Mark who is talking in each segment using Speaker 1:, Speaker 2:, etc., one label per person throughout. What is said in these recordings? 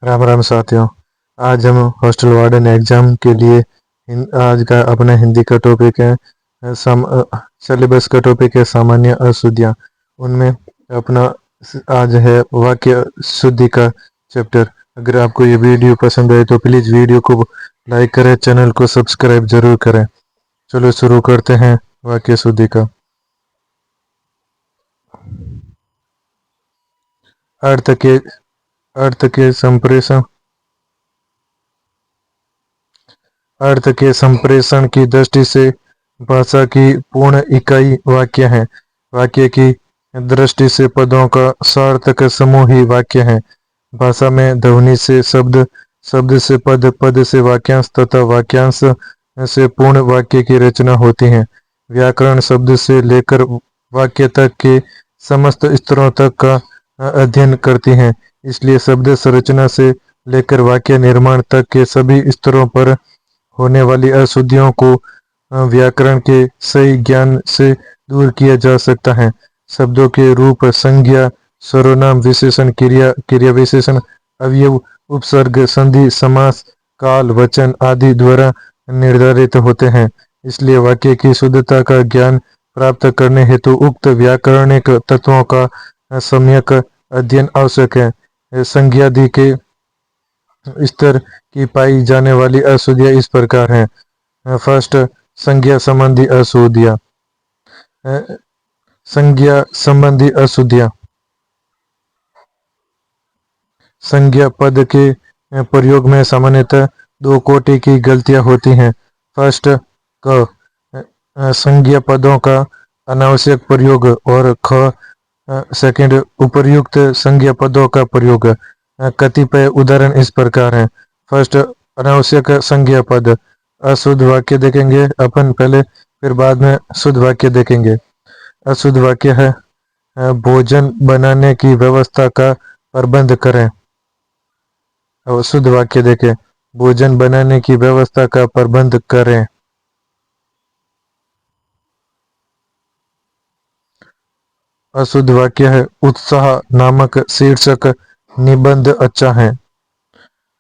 Speaker 1: राम राम साथियों। आज हम हॉस्टल वार्डन एग्जाम के लिए आज का अपना हिंदी का टॉपिक है। सिलेबस का टॉपिक है सामान्य अशुद्धियाँ। उनमें अपना आज है वाक्य शुद्धि का चैप्टर। अगर आपको ये वीडियो पसंद आए तो प्लीज़ वीडियो को लाइक करें, चैनल को सब्सक्राइब जरूर करें। चलो शुरू करते हैं वाक्य शुद्धि का। अर्थ के अर्थ के संप्रेषण अर्थ के संप्रेषण की दृष्टि से भाषा की पूर्ण इकाई वाक्य है। वाक्य की दृष्टि से पदों का सार्थक समूह ही वाक्य है। भाषा में ध्वनि से शब्द, शब्द से पद, पद से वाक्यांश तथा वाक्यांश से पूर्ण वाक्य की रचना होती है। व्याकरण शब्द से लेकर वाक्य तक के समस्त स्तरों तक का अध्ययन करती है। इसलिए शब्द संरचना से लेकर वाक्य निर्माण तक के सभी स्तरों पर होने वाली अशुद्धियों को व्याकरण के सही ज्ञान से दूर किया जा सकता है। शब्दों के रूप, संज्ञा, सर्वनाम, विशेषण, क्रिया, क्रिया विशेषण, अवयव, उपसर्ग, संधि, समास, काल, वचन आदि द्वारा निर्धारित होते हैं। इसलिए वाक्य की शुद्धता का ज्ञान प्राप्त करने हेतु उक्त व्याकरणिक तत्वों का सम्यक अध्ययन आवश्यक है। संज्ञादि के स्तर की पाई जाने वाली अशुद्धियाँ इस प्रकार हैं। फर्स्ट, संज्ञा संबंधी अशुद्धियाँ। संज्ञा संबंधी अशुद्धियाँ। संज्ञा पद के प्रयोग में सामान्यतः दो कोटि की गलतियां होती हैं। फर्स्ट, क संज्ञा पदों का अनावश्यक प्रयोग और सेकंड, उपर्युक्त संज्ञा पदों का प्रयोग। कतिपय उदाहरण इस प्रकार हैं। फर्स्ट, अनावश्यक संज्ञा पद। अशुद्ध वाक्य देखेंगे अपन पहले, फिर बाद में शुद्ध वाक्य देखेंगे। अशुद्ध वाक्य है भोजन बनाने की व्यवस्था का प्रबंध करें। और शुद्ध वाक्य देखें, भोजन बनाने की व्यवस्था का प्रबंध करें। अशुद्ध वाक्य है उत्साह नामक शीर्षक निबंध अच्छा है।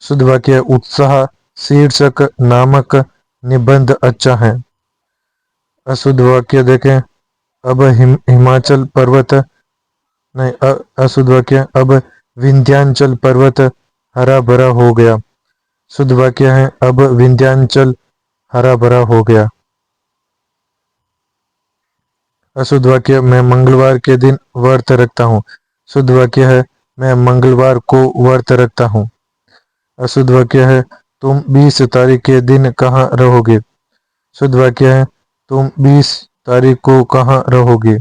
Speaker 1: शुद्ध वाक्य है उत्साह शीर्षक नामक निबंध अच्छा है। अशुद्ध वाक्य देखें, अब हिमाचल पर्वत नहीं, अशुद्ध वाक्य अब विंध्याचल पर्वत हरा भरा हो गया। शुद्ध वाक्य है अब विंध्याचल हरा भरा हो गया। अशुद्ध वाक्य मैं मंगलवार के दिन व्रत रखता हूँ। शुद्ध वाक्य है मैं मंगलवार को व्रत रखता हूँ। अशुद्ध वाक्य है तुम 20 तारीख के दिन कहाँ रहोगे। शुद्ध वाक्य है तुम 20 तारीख को कहाँ रहोगे।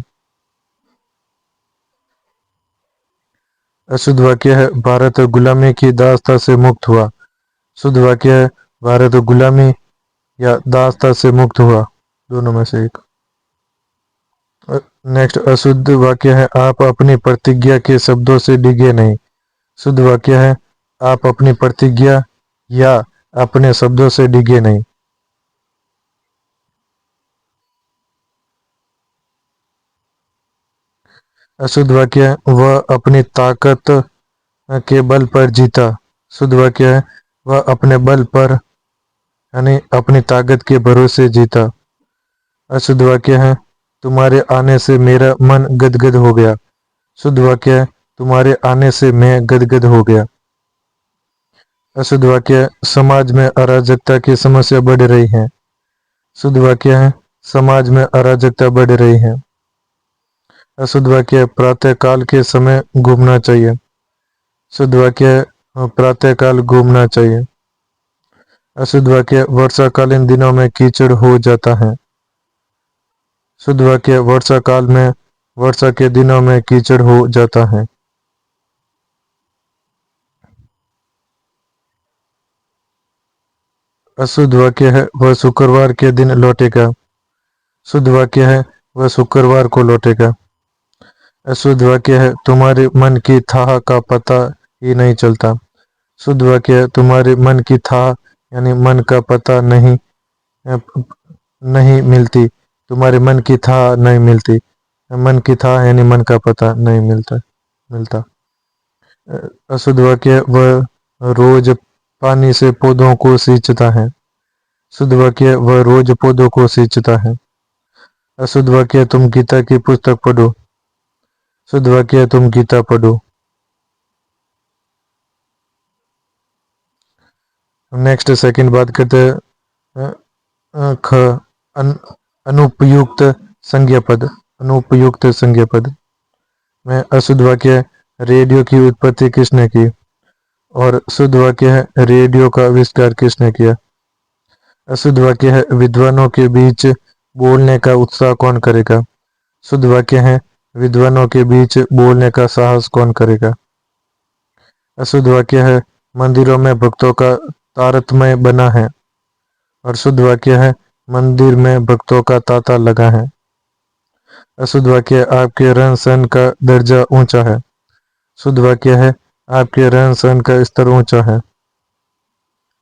Speaker 1: अशुद्ध वाक्य है भारत गुलामी की दास्ता से मुक्त हुआ। शुद्ध वाक्य है भारत गुलामी या दास्ता से मुक्त हुआ, दोनों में से एक। नेक्स्ट, अशुद्ध वाक्य है आप अपनी प्रतिज्ञा के शब्दों से डिगे नहीं। शुद्ध वाक्य है आप अपनी प्रतिज्ञा या अपने शब्दों से डिगे नहीं। अशुद्ध वाक्य है वह अपनी ताकत के बल पर जीता। शुद्ध वाक्य है वह अपने बल पर यानी अपनी ताकत के भरोसे जीता। अशुद्ध वाक्य है तुम्हारे आने से मेरा मन गदगद हो गया। शुद्ध वाक्य है तुम्हारे आने से मैं गदगद हो गया। अशुद्ध वाक्य है समाज में अराजकता की समस्या बढ़ रही है। शुद्ध वाक्य है समाज में अराजकता बढ़ रही है। अशुद्ध वाक्य है प्रातः काल के समय घूमना चाहिए। शुद्ध वाक्य है प्रातः काल घूमना चाहिए। अशुद्ध वाक्य वर्षाकालीन दिनों में कीचड़ हो जाता है। शुद्ध वाक्य वर्षा काल में वर्षा के दिनों में कीचड़ हो जाता है। अशुद्ध वाक्य है वह शुक्रवार के दिन लौटेगा। शुद्ध वाक्य है वह शुक्रवार को लौटेगा। अशुद्ध वाक्य है तुम्हारे मन की थाह का पता ही नहीं चलता। शुद्ध वाक्य है तुम्हारे मन की थाह यानी मन का पता नहीं मिलती। तुम्हारे मन की थाह नहीं मिलती। मन की थाह यानी मन का पता नहीं मिलता। अशुद्ध वाक्य है वह रोज पानी से पौधों को सींचता है। शुद्ध वाक्य वह रोज पौधों को सींचता है। अशुद्ध वाक्य तुम गीता की पुस्तक पढ़ो। शुद्ध वाक्य तुम गीता पढ़ो। नेक्स्ट सेकंड बात करते हैं ख अनुपयुक्त संज्ञा पद। अनुपयुक्त संज्ञा पद में अशुद्ध वाक्य रेडियो की उत्पत्ति किसने की, और शुद्ध वाक्य है रेडियो का आविष्कार किसने किया। अशुद्ध वाक्य है विद्वानों के बीच बोलने का उत्साह कौन करेगा। शुद्ध वाक्य है विद्वानों के बीच बोलने का साहस कौन करेगा। अशुद्ध वाक्य है मंदिरों में भक्तों का तारतम्य बना है, और शुद्ध वाक्य है मंदिर में भक्तों का तांता लगा है। अशुद्ध वाक्य आपके रहन सहन का दर्जा ऊंचा है। शुद्ध वाक्य है आपके रहन सहन का स्तर ऊंचा है।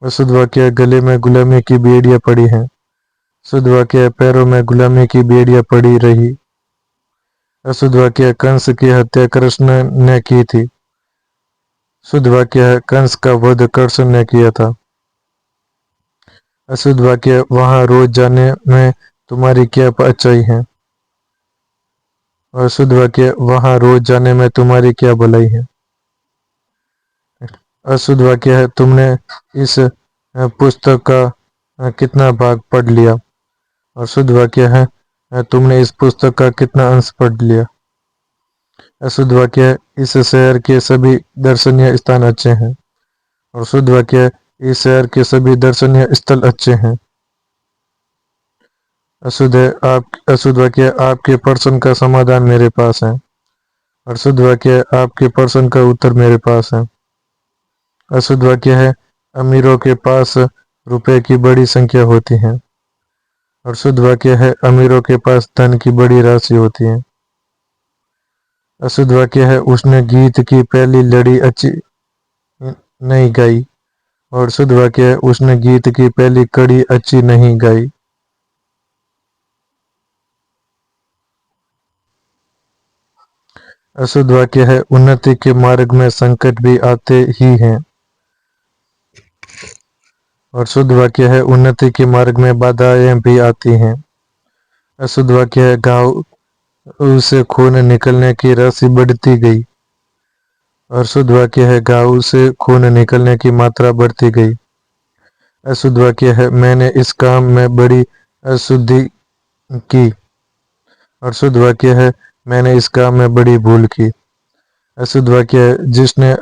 Speaker 1: अशुद्ध वाक्य गले में गुलामी की बेड़ियां पड़ी हैं। शुद्ध वाक्य पैरों में गुलामी की बेड़ियां पड़ी रही। अशुद्ध वाक्य कंस की हत्या कृष्ण ने की थी। शुद्ध वाक्य है कंस का वध कृष्ण ने किया था। अशुद्ध वाक्य वहां रोज जाने में तुम्हारी क्या अच्छाई है, और शुद्ध वाक्य वहां रोज जाने में तुम्हारी क्या भलाई है। अशुद्ध वाक्य है तुमने इस पुस्तक का कितना भाग पढ़ लिया, और शुद्ध वाक्य है तुमने इस पुस्तक का कितना अंश पढ़ लिया। अशुद्ध वाक्य है इस शहर के सभी दर्शनीय स्थान अच्छे हैं, और शुद्ध वाक्य है इस शहर के सभी दर्शनीय स्थल अच्छे हैं। अशुद्ध वाक्य आपके प्रश्न का समाधान मेरे पास है, और शुद्ध वाक्य आपके प्रश्न का उत्तर मेरे पास है। अशुद्ध वाक्य है अमीरों के पास रुपए की बड़ी संख्या होती है, और शुद्ध वाक्य है अमीरों के पास धन की बड़ी राशि होती है। अशुद्ध वाक्य है उसने गीत की पहली लड़ी अच्छी नहीं गाई, और शुद्ध वाक्य है उसने गीत की पहली कड़ी अच्छी नहीं गाई। अशुद्ध वाक्य है उन्नति के मार्ग में संकट भी आते ही हैं, और शुद्ध वाक्य है उन्नति के मार्ग में बाधाएं भी आती हैं। अशुद्ध वाक्य है घाव से खून निकलने की राशि बढ़ती गई, और शुद्ध वाक्य है घाव से खून निकलने की मात्रा बढ़ती गई। अशुद्ध वाक्य है मैंने इस काम में बड़ी अशुद्धि की, और शुद्ध वाक्य है मैंने इस काम में बड़ी भूल की। अशुद्ध वाक्य है जिसने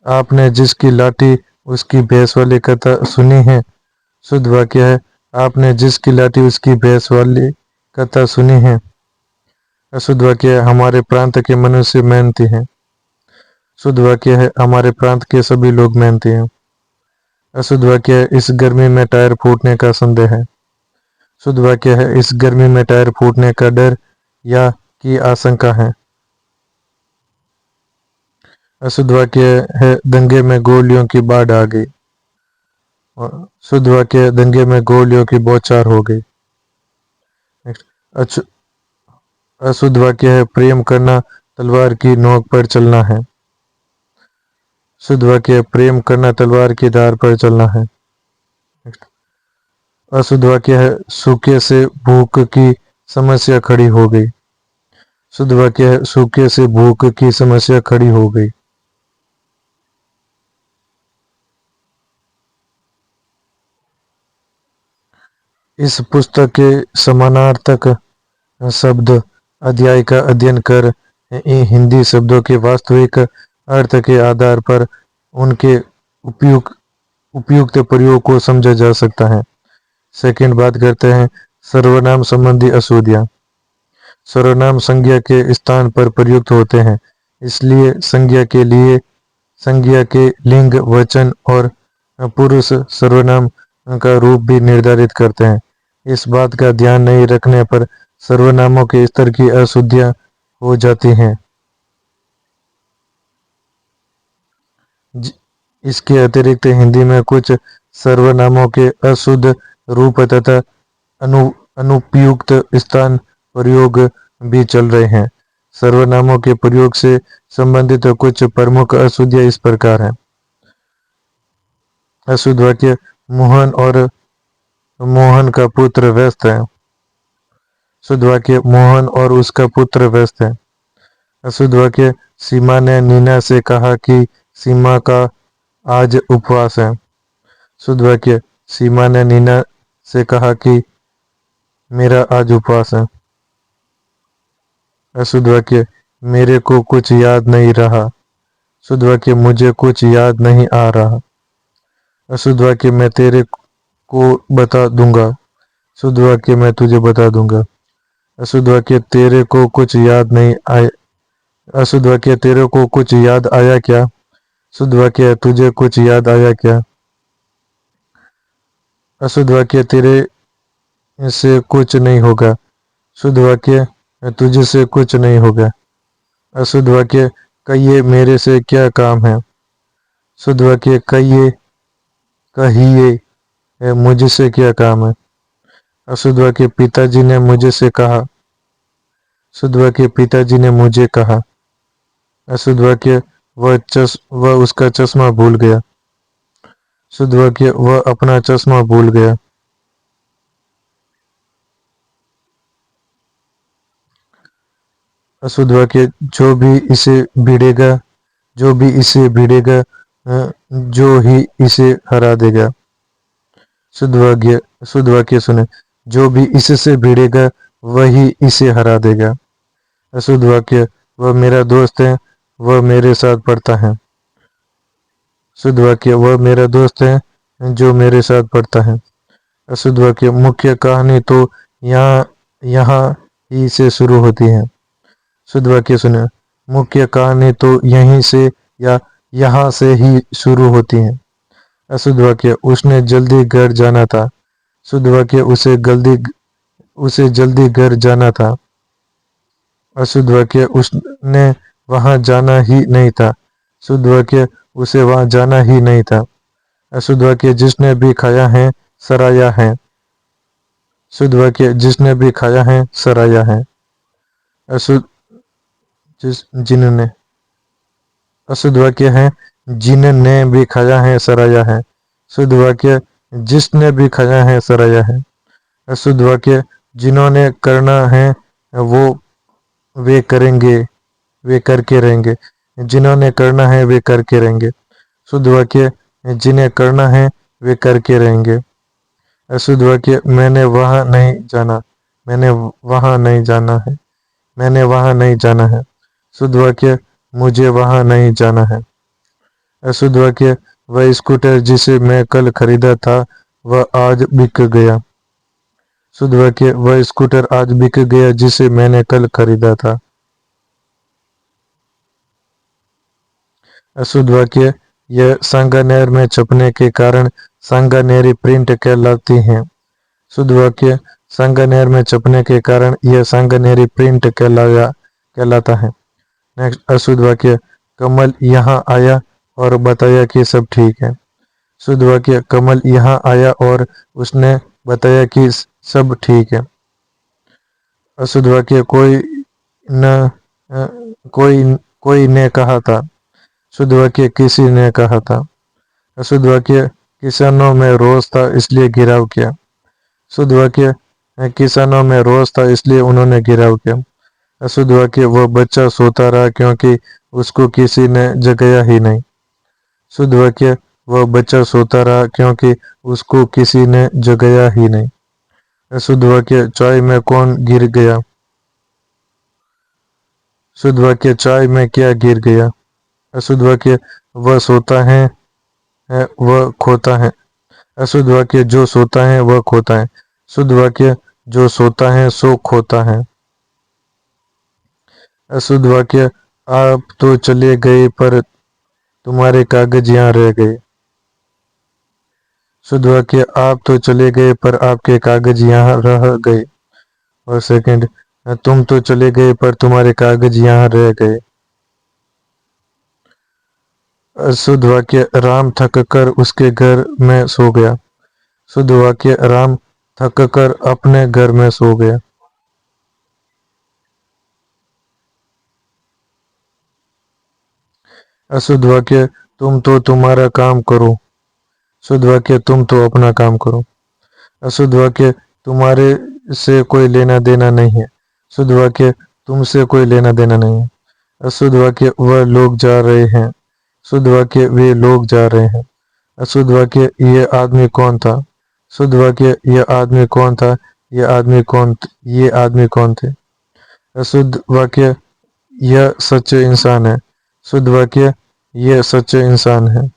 Speaker 1: आपने जिसकी लाठी उसकी भैंस वाली कथा सुनी है। शुद्ध वाक्य है आपने जिसकी लाठी उसकी भैंस वाली कथा सुनी है। अशुद्ध वाक्य है हमारे प्रांत के मनुष्य मेहनती हैं। शुद्ध वाक्य है हमारे प्रांत के सभी लोग मेहनती हैं। अशुद्ध वाक्य है इस गर्मी में टायर फूटने का संदेह है। शुद्ध वाक्य है इस गर्मी में टायर फूटने का डर या की आशंका है। अशुद्ध वाक्य है दंगे में गोलियों की बाढ़ आ गई, और शुद्ध वाक्य है दंगे में गोलियों की बौछार हो गई। अशुद्ध वाक्य है प्रेम करना तलवार की नोक पर चलना है। शुद्ध वाक्य है प्रेम करना तलवार की धार पर चलना है। अशुद्ध वाक्य है सूखे से भूख की समस्या खड़ी हो गई। शुद्ध वाक्य है सूखे से भूख की समस्या खड़ी हो गई। इस पुस्तक के समानार्थक शब्द अध्याय का अध्ययन कर इन हिंदी शब्दों के वास्तविक अर्थ के आधार पर उनके उपयुक्त प्रयोग को समझा जा सकता है। सेकंड बात करते हैं सर्वनाम संबंधी अशुद्धियां। सर्वनाम संज्ञा के स्थान पर प्रयुक्त होते हैं, इसलिए संज्ञा के लिंग वचन और पुरुष सर्वनाम का रूप भी निर्धारित करते हैं। इस बात का ध्यान नहीं रखने पर सर्वनामों के स्तर की अशुद्धियां हो जाती हैं। इसके अतिरिक्त हिंदी में कुछ सर्वनामों के अशुद्ध रूप तथा अनुपयुक्त स्थान प्रयोग भी चल रहे हैं। सर्वनामों के प्रयोग से संबंधित कुछ प्रमुख अशुद्धियां इस प्रकार हैं। अशुद्ध वाक्य मोहन और मोहन का पुत्र व्यस्त है। शुद्ध वाक्य मोहन और उसका पुत्र व्यस्त है। अशुद्ध वाक्य सीमा ने नीना से कहा कि सीमा का आज उपवास है। शुद्ध वाक्य सीमा ने नीना से कहा कि मेरा आज उपवास है। अशुद्ध वाक्य मेरे को कुछ याद नहीं रहा। शुद्ध वाक्य मुझे कुछ याद नहीं आ रहा। अशुद्ध वाक्य मैं तेरे को बता दूंगा। शुद्ध वाक्य मैं तुझे बता दूंगा। अशुद्ध वाक्य तेरे को कुछ याद नहीं आया। अशुद्ध वाक्य तेरे को कुछ याद आया क्या। शुद्ध वाक्य तुझे कुछ याद आया क्या। अशुद्ध वाक्य तेरे से कुछ नहीं होगा। शुद्ध वाक्य तुझे से कुछ नहीं होगा। अशुद्ध वाक्य कहिए मेरे से क्या काम है। शुद्ध वाक्य कहिए मुझसे क्या काम है। अशुद्ध वाक्य पिताजी ने मुझे से कहा। शुद्ध वाक्य पिताजी ने मुझे कहा। अशुद्ध वाक्य वह उसका चश्मा भूल गया। शुद्ध वाक्य वह अपना चश्मा भूल गया। अशुद्ध वाक्य जो भी इसे भिड़ेगा, जो भी इसे भिड़ेगा जो ही इसे हरा देगा। शुद्ध वाक्य सुने, जो भी इससे भिड़ेगा वही इसे हरा देगा। अशुद्ध वाक्य वह मेरा दोस्त है, वह मेरे साथ पढ़ता है। शुद्ध वाक्य वह मेरा दोस्त है जो मेरे साथ पढ़ता है। अशुद्ध वाक्य मुख्य कहानी तो यहाँ यहाँ ही से शुरू होती है। शुद्ध वाक्य सुने, मुख्य कहानी तो यहीं से या यहाँ से ही शुरू होती है। अशुद्ध वाक्य उसने जल्दी घर जाना था। शुद्ध वाक्य उसे जल्दी घर जाना था। अशुद्ध वाक्य उसने वहां जाना ही नहीं था। शुद्ध वाक्य उसे वहां जाना ही नहीं था। अशुद्ध वाक्य जिसने भी खाया है सराया है। शुद्ध वाक्य जिसने भी खाया है सराया है। अशुद्ध जिन्होंने। अशुद्ध वाक्य है जिनने भी खाया है सराया है। शुद्ध वाक्य जिसने भी खाया है सराया है। अशुद्ध वाक्य जिन्होंने करना है वो वे करेंगे, वे करके रहेंगे। जिन्होंने करना है वे करके रहेंगे। शुद्ध वाक्य जिन्हें करना है वे करके रहेंगे। अशुद्ध वाक्य मैंने वहां नहीं जाना, मैंने वहां नहीं जाना है, मैंने वहां नहीं जाना है। शुद्ध वाक्य मुझे वहां नहीं जाना है। अशुद्ध वाक्य वह स्कूटर जिसे मैं कल खरीदा था वह आज बिक गया। शुद्ध वाक्य वह स्कूटर आज बिक गया जिसे मैंने कल खरीदा था। अशुद्ध वाक्य यह सांगानेर में छपने के कारण सांगानेरी प्रिंट कहलाती हैं। शुद्ध वाक्य सांगानेर में छपने के कारण यह सांगानेरी प्रिंट कहलाता है। नेक्स्ट अशुद्ध वाक्य कमल यहाँ आया और बताया कि सब ठीक है। शुद्ध वाक्य कमल यहाँ आया और उसने बताया कि सब ठीक है। अशुद्ध वाक्य न कोई ने कहा था। शुद्ध वाक्य किसी ने कहा था। अशुद्ध वाक्य किसानों में रोष था इसलिए घिराव किया। शुद्ध वाक्य किसानों में रोष था इसलिए उन्होंने घिराव किया। अशुद्ध वाक्य वह बच्चा सोता रहा क्योंकि उसको किसी ने जगाया ही नहीं। शुद्ध वाक्य वह बच्चा सोता रहा क्योंकि उसको किसी ने जगाया ही नहीं। अशुद्ध वाक्य चाय में कौन गिर गया। शुद्ध वाक्य चाय में क्या गिर गया। अशुद्ध वाक्य वह सोता है वह खोता है। अशुद्ध वाक्य जो सोता है वह खोता है। शुद्ध वाक्य जो सोता है सो खोता है। अशुद्ध वाक्य आप तो चले गए पर तुम्हारे कागज यहाँ रह गए। शुद्ध वाक्य आप तो चले गए पर आपके कागज यहाँ रह गए। और सेकंड तुम तो चले गए पर तुम्हारे कागज यहाँ रह गए। शुद्ध वाक्य राम थक कर उसके घर में सो गया। शुद्ध वाक्य राम थक कर अपने घर में सो गया। अशुद्ध वाक्य तुम तो तुम्हारा काम करो। शुद्ध वाक्य तुम तो अपना काम करो। अशुद्ध वाक्य तुम्हारे से कोई लेना देना नहीं है। शुद्ध वाक्य तुमसे कोई लेना देना नहीं है। अशुद्ध वाक्य वह लोग जा रहे हैं। शुद्ध वाक्य वे लोग जा रहे हैं। अशुद्ध वाक्य ये आदमी कौन था। शुद्ध वाक्य यह आदमी कौन था। ये आदमी कौन थे। अशुद्ध वाक्य यह सच्चे इंसान है। शुद्ध वाक्य यह सच्चे इंसान है।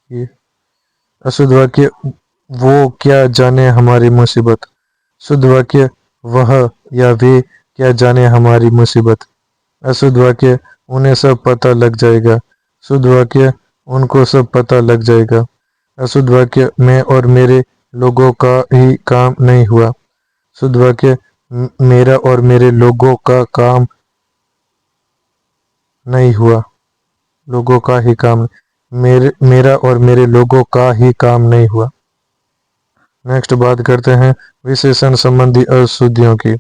Speaker 1: ये अशुद्ध वाक्य वो क्या जाने हमारी मुसीबत। शुद्ध वाक्य वह या वे क्या जाने हमारी मुसीबत। अशुद्ध वाक्य उन्हें सब पता लग जाएगा। शुद्ध वाक्य उनको सब पता लग जाएगा। अशुद्ध वाक्य मैं और मेरे लोगों का ही काम नहीं हुआ। शुद्ध वाक्य मेरा और मेरे लोगों का काम नहीं हुआ। लोगों का ही काम मेरा और मेरे लोगों का ही काम नहीं हुआ। नेक्स्ट बात करते हैं विशेषण संबंधी अशुद्धियों की।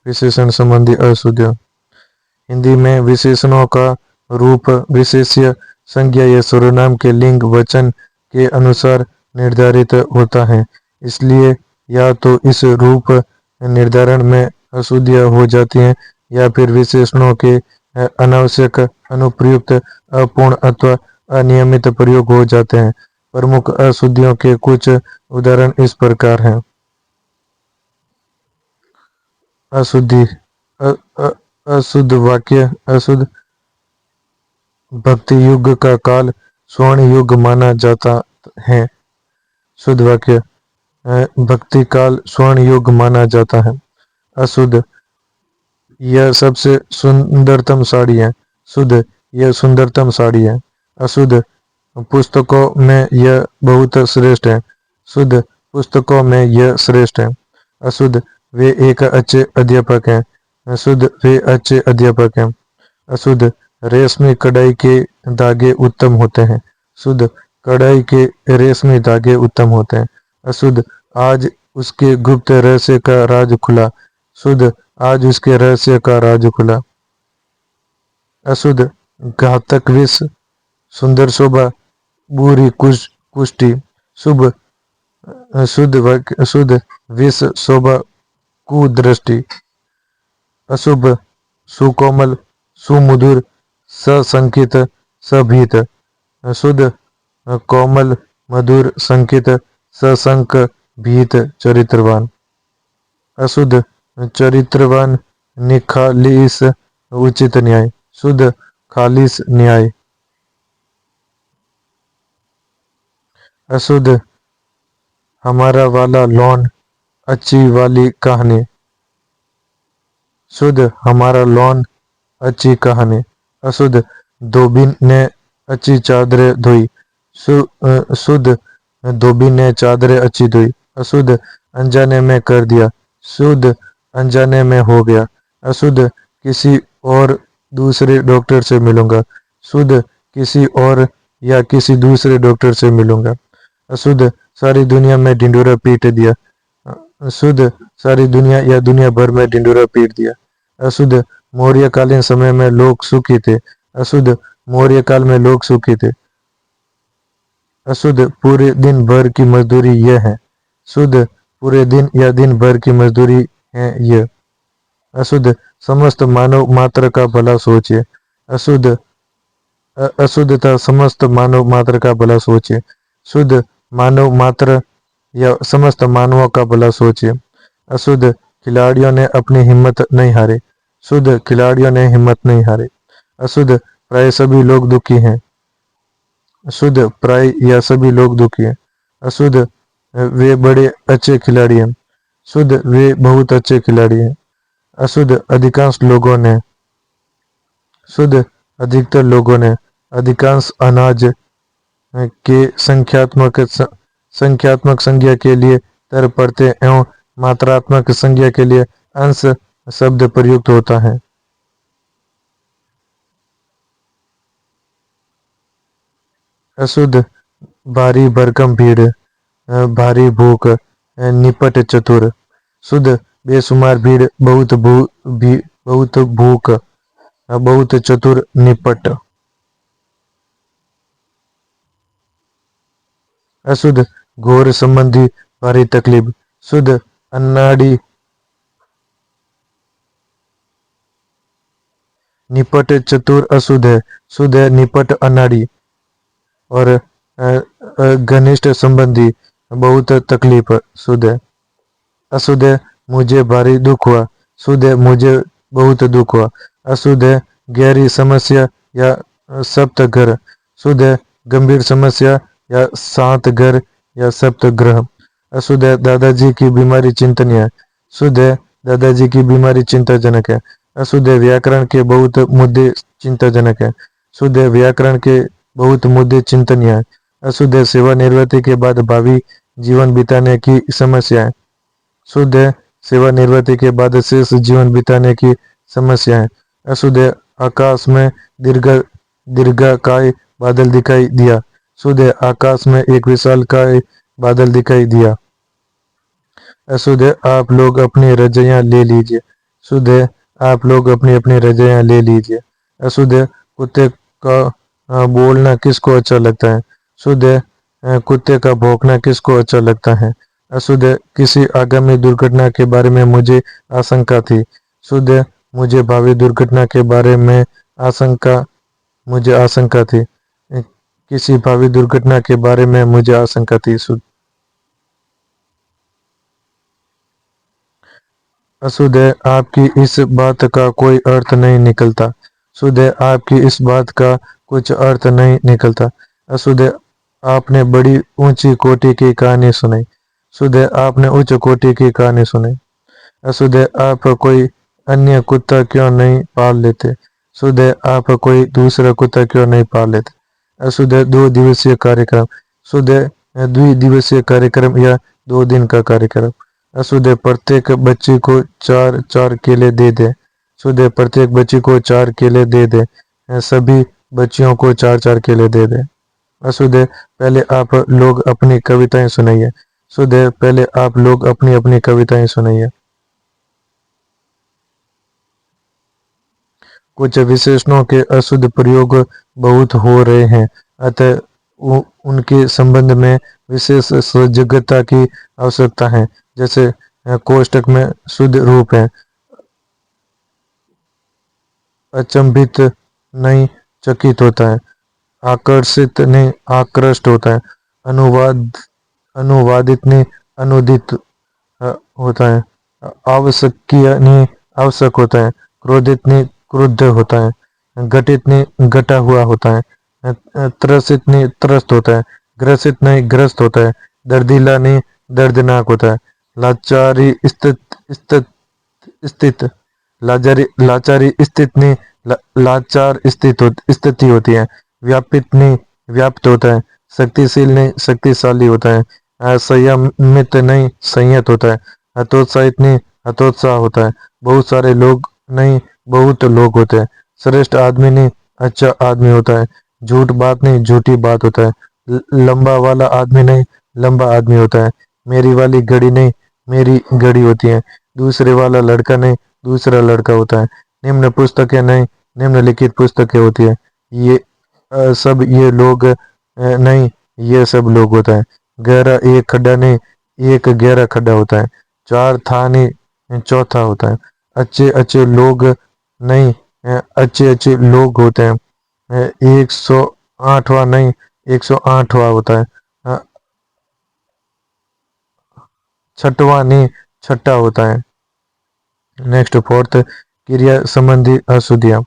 Speaker 1: विशेषण संबंधी अशुद्धियों। हिंदी में विशेषणों का रूप विशेष्य संज्ञा या सर्वनाम के लिंग वचन के अनुसार निर्धारित होता है। इसलिए या तो इस रूप निर्धारण में अशुद्धियां हो जाती हैं या फिर विशेषणों के अनावश्यक अनुप्रयुक्त अपूर्ण अथवा अनियमित प्रयोग हो जाते हैं। प्रमुख अशुद्धियों के कुछ उदाहरण इस प्रकार हैं। अशुद्धि अशुद्ध वाक्य। अशुद्ध भक्ति युग का काल स्वर्ण युग माना जाता है। शुद्ध वाक्य भक्ति काल स्वर्ण युग माना जाता है। अशुद्ध यह सबसे सुंदरतम साड़ी है। शुद्ध यह सुंदरतम साड़ी है। अशुद्ध पुस्तकों में यह बहुत श्रेष्ठ है। शुद्ध पुस्तकों में यह श्रेष्ठ है। अशुद्ध वे एक अच्छे अध्यापक हैं। शुद्ध वे अच्छे अध्यापक हैं। अशुद्ध रेशमी कढ़ाई के धागे उत्तम होते हैं। शुद्ध कढ़ाई के रेशमी धागे उत्तम होते हैं। अशुद्ध आज उसके गुप्त रहस्य का राज खुला। शुद्ध आज उसके रहस्य का राज खुला। अशुद्ध घातक विष सुंदर शोभा बुरी कुष्टि। शुभ शुद्ध विष शोभा कुदृष्टि। अशुभ सुकोमल सुमधुर ससंकित सभीत। शुद्ध कोमल मधुर संकित सशंक भीत चरित्रवान। अशुद्ध चरित्रवान निखालिस उचित न्याय। शुद्ध खालिस न्याय। अशुद्ध हमारा वाला लॉन अच्छी वाली कहानी। शुद्ध हमारा लॉन अच्छी कहानी। अशुद्ध धोबी ने अच्छी चादरें धोई। शुद्ध धोबी ने चादरें अच्छी धोई। अशुद्ध अनजाने में कर दिया। शुद्ध अनजाने में हो गया। अशुद्ध किसी और दूसरे डॉक्टर से मिलूंगा। शुद्ध किसी और या किसी दूसरे डॉक्टर से मिलूंगा। अशुद्ध सारी दुनिया में ढिंडोरा पीट दिया। शुद्ध सारी दुनिया या दुनिया भर में ढिंडोरा पीट दिया। अशुद्ध मौर्यकालीन समय में लोग सुखी थे। अशुद्ध मौर्य काल में लोग सुखी थे। अशुद्ध पूरे दिन भर की मजदूरी यह है। शुद्ध पूरे दिन या दिन भर की मजदूरी है यह। अशुद्ध समस्त मानव मात्र का भला सोचिए। अशुद्ध अशुद्धता समस्त मानव मात्र का भला सोचिए। शुद्ध मानव मात्र या समस्त मानवों का भला सोचिए। अशुद्ध खिलाड़ियों ने अपनी हिम्मत नहीं हारे। शुद्ध खिलाड़ियों ने हिम्मत नहीं हारे। अशुद्ध प्राय सभी लोग दुखी हैं। शुद्ध प्राय या सभी लोग दुखी हैं। अशुद्ध वे बड़े अच्छे खिलाड़ी हैं। शुद्ध वे बहुत अच्छे खिलाड़ी हैं। अशुद्ध अधिकांश लोगों ने। शुद्ध अधिकतर लोगों ने। अधिकांश अनाज के संख्यात्मक संज्ञा के लिए तर पड़ते एवं मात्रात्मक संज्ञा के लिए अंश शब्द प्रयुक्त होता है। अशुद्ध भारी भरकम भीड़ भारी भूख निपट चतुर। शुद्ध बेशुमार भीड़ बहुत भूख बहुत चतुर निपट। अशुद्ध घोर संबंधी भारी तकलीफ। शुद्ध अन्नाड़ी निपट चतुर अशुद्ध है। शुद्ध है निपट अनाड़ी और घनिष्ठ संबंधी बहुत तकलीफ शुद्ध है। अशुद्ध है मुझे भारी दुख हुआ। शुद्ध है मुझे बहुत दुख हुआ। अशुद्ध है गहरी समस्या या सप्त घर। शुद्ध है गंभीर समस्या या सात घर या सप्त ग्रह। अशुद्ध है दादाजी की बीमारी चिंतनीय है। शुद्ध है दादाजी की बीमारी चिंताजनक है। अशुद्ध है व्याकरण के बहुत मुद्दे चिंताजनक है। शुद्ध है व्याकरण के बहुत मुद्दे चिंतनीय है। अशुद्ध है सेवानिवृत्ति के बाद भावी जीवन बिताने की समस्या है। शुद्ध है सेवानिवृत्ति के बाद शेष जीवन बिताने की समस्या है। अशुद्ध है आकाश में दीर्घकाय बादल दिखाई दिया। शुद्ध है आकाश में एक विशालकाय बादल दिखाई दिया। अशुद्ध है आप लोग अपनी रजाइयां ले लीजिए। शुद्ध है आप लोग अपनी अपनी रजाइयां ले लीजिए। अशुद्ध है कुत्ते का बोलना किसको अच्छा लगता है। शुद्ध है कुत्ते का भौंकना किसको अच्छा लगता है। अशुद्ध है किसी आगामी दुर्घटना के बारे में मुझे आशंका थी। शुद्ध है मुझे भावी दुर्घटना के बारे में मुझे आशंका थी। किसी भावी दुर्घटना के बारे में मुझे आशंका थी। शुद्ध अशुद्ध है आपकी इस बात का कोई अर्थ नहीं निकलता। शुद्ध है आपकी इस बात का कुछ अर्थ नहीं निकलता। अशुद्ध है आपने बड़ी ऊंची कोटि की कहानी सुनाई। शुद्ध है आपने उच्च कोटि की कहानी सुनाई। अशुद्ध है आप कोई अन्य कुत्ता क्यों नहीं पाल लेते। शुद्ध है आप कोई दूसरा कुत्ता क्यों नहीं पाल लेते। अशुद्ध है 2 दिवसीय कार्यक्रम। शुद्ध है द्विदिवसीय कार्यक्रम या 2 दिन का कार्यक्रम। अशुद्ध है प्रत्येक बच्ची को 4 4 केले दे दे। शुद्ध है प्रत्येक बच्ची को 4 केले दे दे। सभी बच्चियों को 4 4 केले दे दे। अशुद्ध है पहले आप लोग अपनी कविताएं सुनाइए। शुद्ध है पहले आप लोग अपनी अपनी कविताएं सुनाइए। कुछ विशेषणों के अशुद्ध प्रयोग बहुत हो रहे हैं, अतः उनके संबंध में विशेष सजगता की आवश्यकता है। जैसे कोष्टक में शुद्ध रूप है अचंभित नहीं चकित होता है। आकर्षित नहीं आकृष्ट होता है। अनुवादित नहीं अनुदित होता है। आवश्यकीय नहीं आवश्यक होता है। क्रोधित नहीं क्रुद्ध होता है। घटित नहीं घटा हुआ होता है। त्रसित नहीं त्रस्त होता है। ग्रसित नहीं ग्रस्त होता है। दर्दीला नहीं दर्दनाक होता है। लाचारी स्थित स्थित स्थित लाचारी स्थित नहीं लाचार स्थिति होती है। व्यापित नहीं व्याप्त होता है। शक्तिशील नहीं शक्तिशाली होता है। संयमित नहीं संयत होता है। हतोत्साहित नहीं हतोत्साह होता है। बहुत सारे लोग नहीं बहुत लोग होते हैं। श्रेष्ठ आदमी नहीं अच्छा आदमी होता है। झूठ बात नहीं झूठी बात होता है। लंबा वाला आदमी नहीं लंबा आदमी होता है। मेरी वाली घड़ी नहीं मेरी घड़ी होती है। दूसरे वाला लड़का नहीं दूसरा लड़का होता है। निम्न पुस्तकें नहीं निम्नलिखित पुस्तकें होती है। ये सब ये लोग नहीं ये सब लोग होता है। गहरा एक खड्डा नहीं एक गहरा खड्डा होता है। 4 था नहीं चौथा होता है। अच्छे अच्छे लोग नहीं अच्छे अच्छे लोग होते हैं। 108वां नहीं 108वां होता है। छठवां नहीं छठा होता है। नेक्स्ट फोर्थ क्रिया संबंधी अशुद्धियां।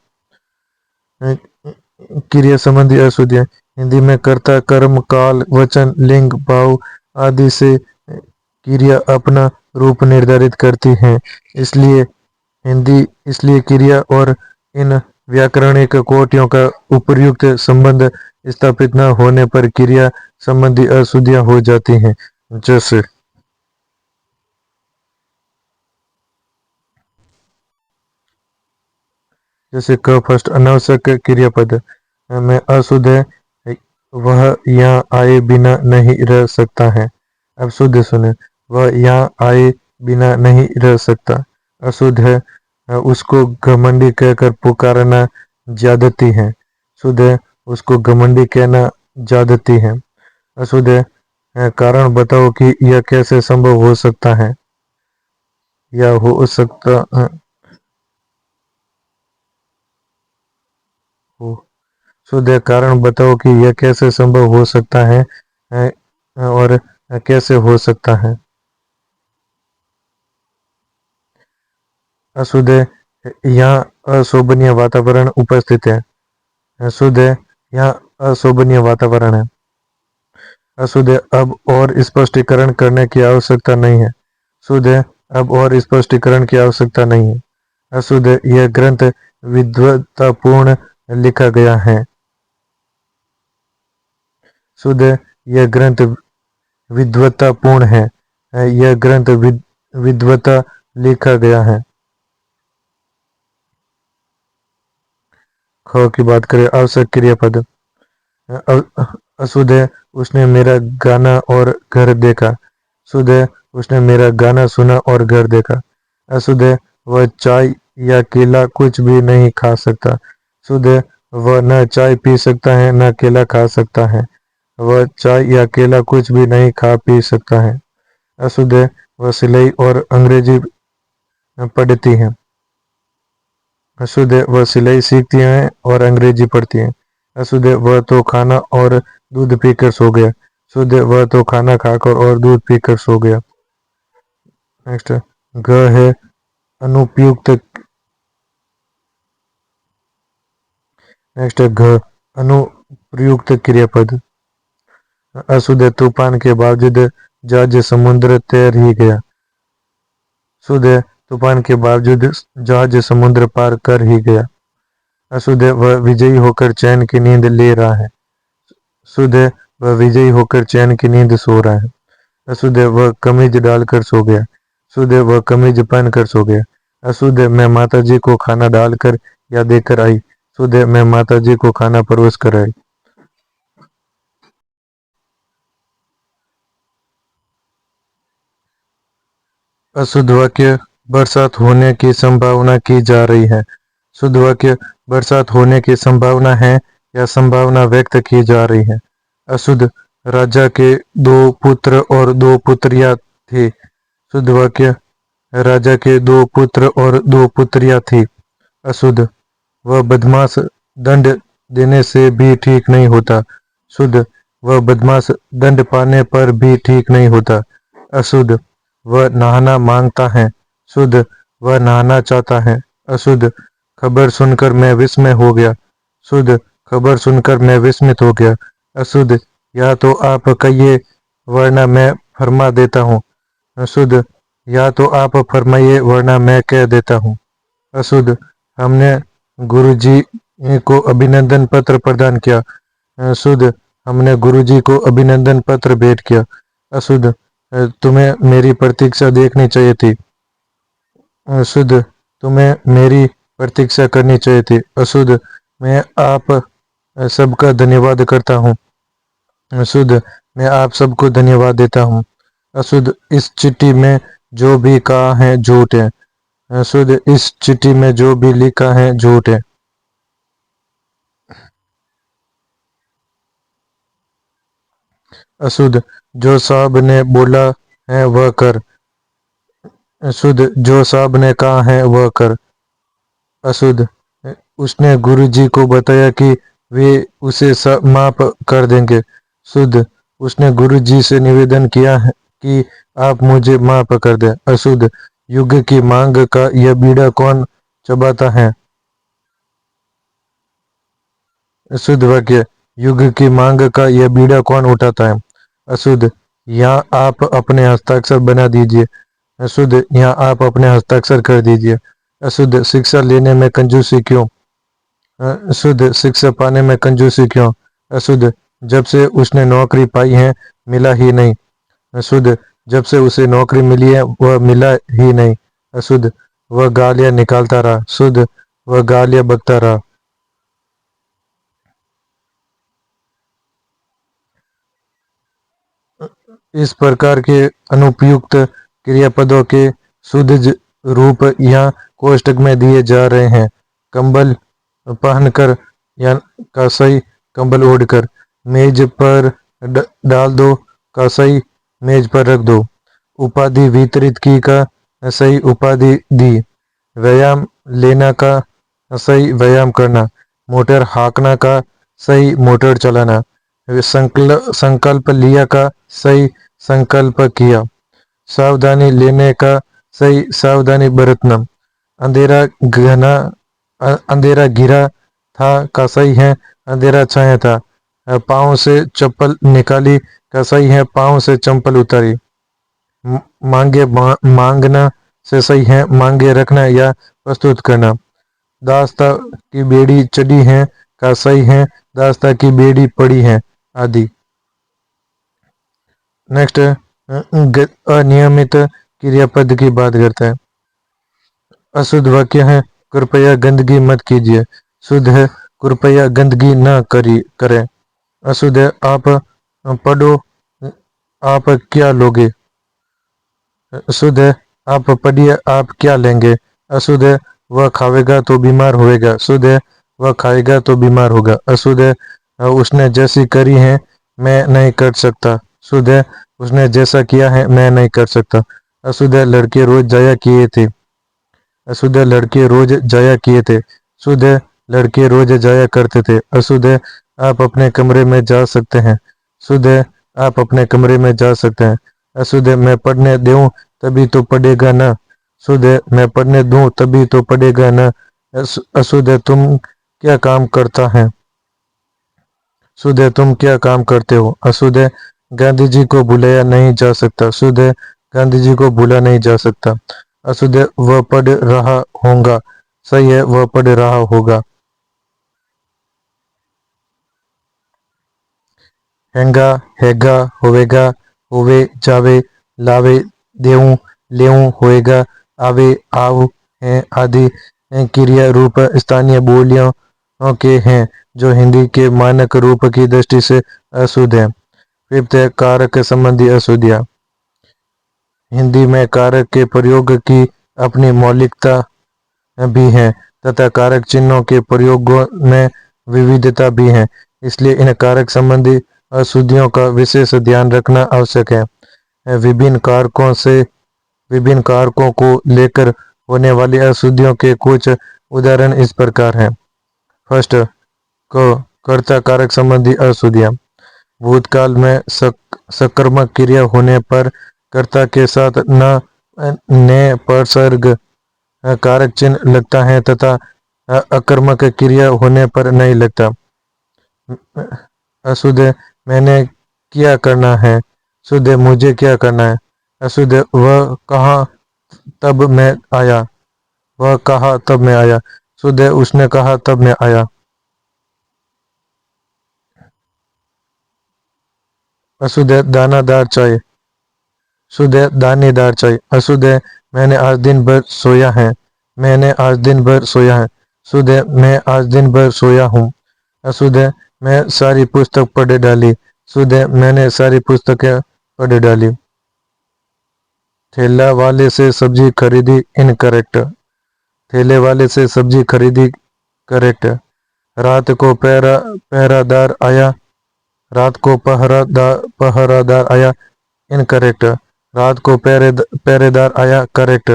Speaker 1: क्रिया संबंधी अशुद्धियां हिंदी में कर्ता कर्म काल वचन लिंग भाव आदि से क्रिया अपना रूप निर्धारित करती हैं। इसलिए क्रिया और इन व्याकरणिक कोटियों का उपर्युक्त संबंध स्थापित न होने पर क्रिया संबंधी अशुद्धियां हो जाती हैं। जैसे क फर्स्ट अनावश्यक क्रियापद में अशुद्ध है वह यहाँ आए बिना नहीं रह सकता है। अब शुद्ध सुने वह यहाँ आए बिना नहीं रह सकता। अशुद्ध है उसको घमंडी कहकर पुकारना ज्यादती है। शुद्ध है उसको घमंडी कहना ज्यादती है। अशुद्ध है कारण बताओ कि यह कैसे संभव हो सकता है या हो सकता हो। शुद्ध कारण बताओ कि यह कैसे संभव हो सकता है और कैसे हो सकता है। अशुद्ध यहाँ अशोभनीय वातावरण उपस्थित है। शुद्ध यहाँ अशोभनीय वातावरण है। अशुद्ध अब और स्पष्टीकरण करने की आवश्यकता नहीं है। शुद्ध अब और स्पष्टीकरण की आवश्यकता नहीं है। अशुद्ध यह ग्रंथ विद्वत्तापूर्ण लिखा गया है। शुद्ध यह ग्रंथ विद्वत्तापूर्ण है। यह ग्रंथ विद्वता लिखा गया है। ख की बात करें, आवश्यक क्रियापद। अशुद्ध उसने मेरा गाना और घर देखा। शुद्ध उसने मेरा गाना सुना और घर देखा। अशुद्ध वह चाय या केला कुछ भी नहीं खा सकता। शुद्ध वह न चाय पी सकता है न केला खा सकता है। वह चाय या केला कुछ भी नहीं खा पी सकता है। अशुद्ध वह सिलाई और अंग्रेजी पढ़ती है। अशुद्ध वह सिलाई सीखती है और अंग्रेजी पढ़ती है। अशुद्ध वह तो खाना और दूध पीकर सो गया। शुद्ध वह तो खाना खाकर और दूध पीकर सो गया। नेक्स्ट घ है अनुपयुक्त। नेक्स्ट घ अनुप्रयुक्त क्रियापद। अशुद्ध तूफान के बावजूद जहाज समुद्र तैर ही गया। शुद्ध तूफान के बावजूद जहाज समुद्र पार कर ही गया। अशुद्ध वह विजयी होकर चैन की नींद ले रहा है। शुद्ध वह विजयी होकर चैन की नींद सो रहा है। अशुद्ध वह कमीज डालकर सो गया। शुद्ध वह कमीज पहनकर सो गया। अशुद्ध मैं माताजी को खाना डालकर या देकर आई। शुद्ध मैं माताजी को खाना परोस कर आई। अशुद्ध वाक्य बरसात होने की संभावना की जा रही है। शुद्ध वाक्य बरसात होने की संभावना है या संभावना व्यक्त की जा रही है। अशुद्ध राजा के 2 पुत्र और 2 पुत्रियां थे। शुद्ध वाक्य राजा के 2 पुत्र और 2 पुत्रियां थी। अशुद्ध वह बदमाश दंड देने से भी ठीक नहीं होता। शुद्ध वह बदमाश दंड पाने पर भी ठीक नहीं होता। अशुद्ध वह नहाना मांगता है। शुद्ध वह नहाना चाहता है। अशुद्ध खबर सुनकर मैं विस्मय हो गया। शुद्ध खबर सुनकर मैं विस्मित हो गया। अशुद्ध या तो आप कहिए वरना मैं फरमा देता हूँ। अशुद्ध या तो आप फरमाइए वरना मैं कह देता हूँ। अशुद्ध हमने गुरुजी को अभिनंदन पत्र प्रदान किया। शुद्ध हमने गुरुजी को अभिनंदन पत्र भेंट किया। अशुद्ध तुम्हें मेरी प्रतीक्षा देखनी चाहिए थी। शुद्ध तुम्हें मेरी प्रतीक्षा करनी चाहिए थी। अशुद्ध मैं आप सबका धन्यवाद करता हूँ। शुद्ध मैं आप सबको धन्यवाद देता हूँ। अशुद्ध इस चिट्ठी में जो भी कहा है झूठ है। शुद्ध इस चिट्ठी में जो भी लिखा है झूठ है। अशुद्ध जो साहब ने बोला है वह कर। शुद्ध जो साहब ने कहा है वह कर। अशुद्ध उसने गुरुजी को बताया कि वे उसे माफ कर देंगे। शुद्ध उसने गुरुजी से निवेदन किया है कि आप मुझे माफ कर दें। अशुद्ध युग की मांग का यह बीड़ा कौन चबाता है। शुद्ध वाक्य युग की मांग का यह बीड़ा कौन उठाता है। अशुद्ध यहाँ आप अपने हस्ताक्षर बना दीजिए। अशुद्ध यहाँ आप अपने हस्ताक्षर कर दीजिए। अशुद्ध शिक्षा लेने में कंजूसी क्यों। शुद्ध शिक्षा पाने में कंजूसी क्यों। अशुद्ध जब से उसने नौकरी पाई है मिला ही नहीं। शुद्ध जब से उसे नौकरी मिली है वह मिला ही नहीं। अशुद्ध वह गालियां निकालता रहा। शुद्ध वह गालियां बकता रहा। इस प्रकार के अनुपयुक्त क्रियापदों के शुद्ध रूप यहाँ कोष्टक में दिए जा रहे हैं। कंबल पहनकर या का सही कंबल ओढ़कर, मेज पर डाल दो का सही मेज पर रख दो। उपाधि वितरित की का सही उपाधि दी। व्यायाम लेना का सही व्यायाम करना। मोटर हाँकना का सही मोटर चलाना। संकल्प लिया का सही संकल्प किया। सावधानी लेने का सही सावधानी बरतना। अंधेरा घना अंधेरा घिरा था का सही है अंधेरा छाया था। पाँव से चप्पल निकाली का सही है पाँव से चप्पल उतारी। मांगे मांगना से सही है मांगे रखना या प्रस्तुत करना। दास्ता की बेड़ी चढ़ी है का सही है दास्ता की बेड़ी पड़ी है आदि। नेक्स्ट अनियमित क्रियापद की बात करते हैं। अशुद्ध वाक्य है कृपया गंदगी मत कीजिए। शुद्ध है कृपया गंदगी न करें। अशुद्ध है आप पढ़ो आप क्या लोगे। शुद्ध है आप पढ़िए आप क्या लेंगे। अशुद्ध है वह खावेगा तो बीमार होएगा। शुद्ध है वह खाएगा तो बीमार होगा। अशुद्ध है उसने जैसी करी है मैं नहीं कर सकता। शुद्ध है उसने जैसा किया है मैं नहीं कर सकता। अशुद्ध है लड़के रोज जाया किए थे। अशुद्ध है लड़के रोज जाया किए थे। शुद्ध है लड़के रोज जाया करते थे। अशुद्ध है आप अपने कमरे में जा सकते हैं। शुद्ध है आप अपने कमरे में जा सकते हैं। अशुद्ध है मैं पढ़ने दूं तभी तो पढ़ेगा ना। शुद्ध है मैं पढ़ने दूं तभी तो पढ़ेगा ना। अशुद्ध है तुम क्या काम करता है। शुद्ध है तुम क्या काम करते हो। अशुद्ध है गांधी जी को भुलाया नहीं जा सकता। शुद्ध है गांधी जी को भूला नहीं जा सकता। अशुद्ध है वह पढ़ रहा होगा। सही है वह पढ़ रहा होगा। हैगा हैगा होवेगा होवे जावे लावे देऊं लेऊं होएगा आवे आव है आदि क्रिया रूप स्थानीय बोलियों के हैं जो हिंदी के मानक रूप की दृष्टि से अशुद्ध है। फिफ्थ है कारक संबंधी अशुद्धियाँ। हिंदी में कारक के प्रयोग की अपनी मौलिकता भी है तथा कारक चिन्हों के प्रयोगों में विविधता भी है। इसलिए इन कारक संबंधी अशुद्धियों का विशेष ध्यान रखना आवश्यक है। विभिन्न कारकों को लेकर होने वाली अशुद्धियों के कुछ उदाहरण इस प्रकार हैं। फर्स्ट कर्ता कारक संबंधी अशुद्धियाँ। भूतकाल में सकर्मक क्रिया होने पर कर्ता के साथ न ने परसर्ग कारक चिन्ह लगता है तथा अकर्मक क्रिया होने पर नहीं लगता। अशुद्ध मैंने क्या करना है। शुद्ध मुझे क्या करना है। अशुद्ध वह कहा तब मैं आया। वह कहा तब मैं आया। शुद्ध उसने कहा तब मैं आया। अशुद्ध दानादार चाय। शुद्ध दानेदार चाय। अशुद्ध मैंने आज दिन भर सोया है। मैंने आज दिन भर सोया है। शुद्ध मैं आज दिन भर सोया हूँ। अशुद्ध मैं सारी पुस्तक पढ़ डाली। शुद्ध मैंने सारी पुस्तकें पढ़ डाली। ठेला वाले से सब्जी खरीदी इनकरेक्ट। ठेले वाले से सब्जी खरीदी करेक्ट। रात को पहरादार आया। रात को पहरादार आया इनकरेक्ट। रात को पहरेदार आया करेक्ट।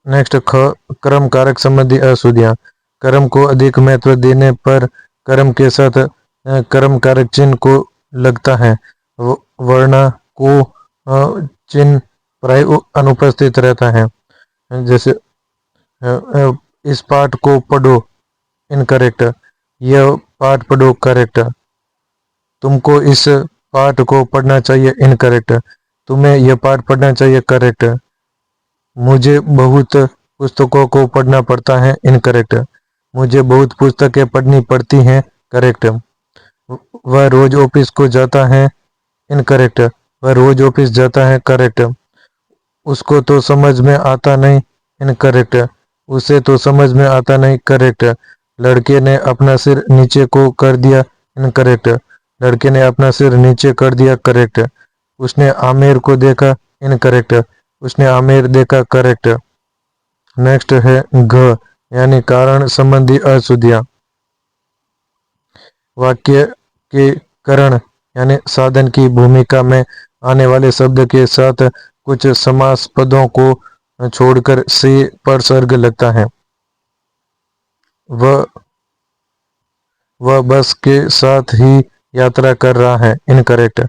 Speaker 1: नेक्स्ट कर्म कारक संबंधी अशुद्धियाँ। कर्म को अधिक महत्व देने पर कर्म के साथ कर्म कारक चिन्ह को लगता है। वर्ण को चिन्ह प्राय अनुपस्थित रहता है। जैसे इस पाठ को पढ़ो इनकरेक्ट। यह पाठ पढ़ो करेक्ट। तुमको इस पाठ को पढ़ना चाहिए इनकरेक्ट। तुम्हें यह पाठ पढ़ना चाहिए करेक्ट। मुझे बहुत पुस्तकों को पढ़ना पड़ता है इनकरेक्ट। मुझे बहुत पुस्तकें पढ़नी पड़ती हैं करेक्ट। वह रोज ऑफिस को जाता है इनकरेक्ट। वह रोज ऑफिस जाता है करेक्ट। उसको तो समझ में आता नहीं इनकरेक्ट। उसे तो समझ में आता नहीं करेक्ट। लड़के ने अपना सिर नीचे को कर दिया इनकरेक्ट। लड़के ने अपना सिर नीचे कर दिया करेक्ट। उसने आमिर को देखा इनकरेक्ट। उसने आमिर देखा करेक्ट। नेक्स्ट है घ यानी कारण संबंधी अशुद्धियाँ। वाक्य के करण यानी साधन की भूमिका में आने वाले शब्द के साथ कुछ समास पदों को छोड़कर से परसर्ग लगता है। वह बस के साथ ही यात्रा कर रहा है, इनकरेक्ट।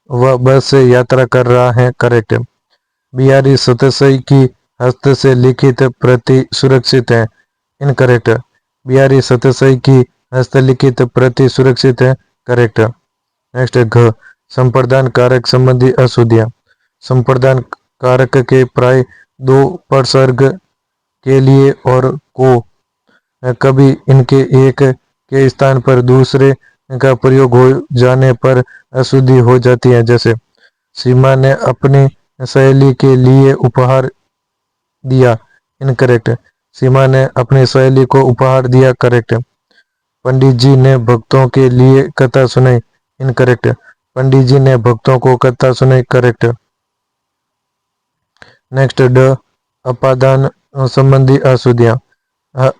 Speaker 1: वह बस से यात्रा कर रहा है, करेक्ट। बिहारी सतसई की हस्त से लिखित प्रति सुरक्षित है, इनकरेक्ट। बिहारी सतसई की हस्तलिखित प्रति सुरक्षित है, करेक्ट। नेक्स्ट घ संप्रदान कारक संबंधी अशुद्धियां। संप्रदान कारक के प्राय दो परसर्ग के लिए और को कभी इनके एक के स्थान पर दूसरे का प्रयोग हो जाने पर अशुद्धि हो जाती है। जैसे सीमा ने अपनी सहेली के लिए उपहार दिया, इनकरेक्ट। सीमा ने अपनी सहेली को उपहार दिया, करेक्ट। पंडित जी ने भक्तों के लिए कथा सुनाई, इनकरेक्ट। पंडित जी ने भक्तों को कथा सुनाई, करेक्ट। नेक्स्ट ड अपादान संबंधी अशुद्धियां।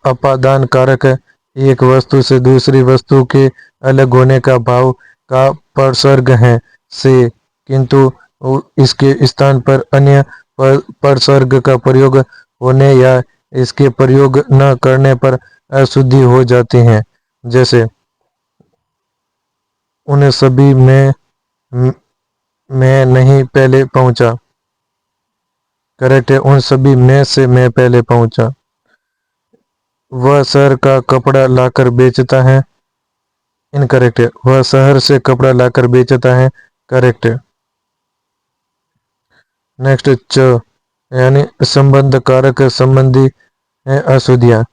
Speaker 1: अपादान कारक एक वस्तु से दूसरी वस्तु के अलग होने का भाव का परसर्ग है से, किंतु इसके स्थान पर अन्य परसर्ग का प्रयोग होने या इसके प्रयोग न करने पर अशुद्धि हो जाती है। जैसे उन सभी में मैं नहीं पहले पहुंचा, करेक्ट है। उन सभी में से मैं पहले पहुंचा। वह शहर का कपड़ा लाकर बेचता है, इनकरेक्ट है। वह शहर से कपड़ा लाकर बेचता है, करेक्ट है। नेक्स्ट च यानी संबंध कारक संबंधी अशुद्धियां।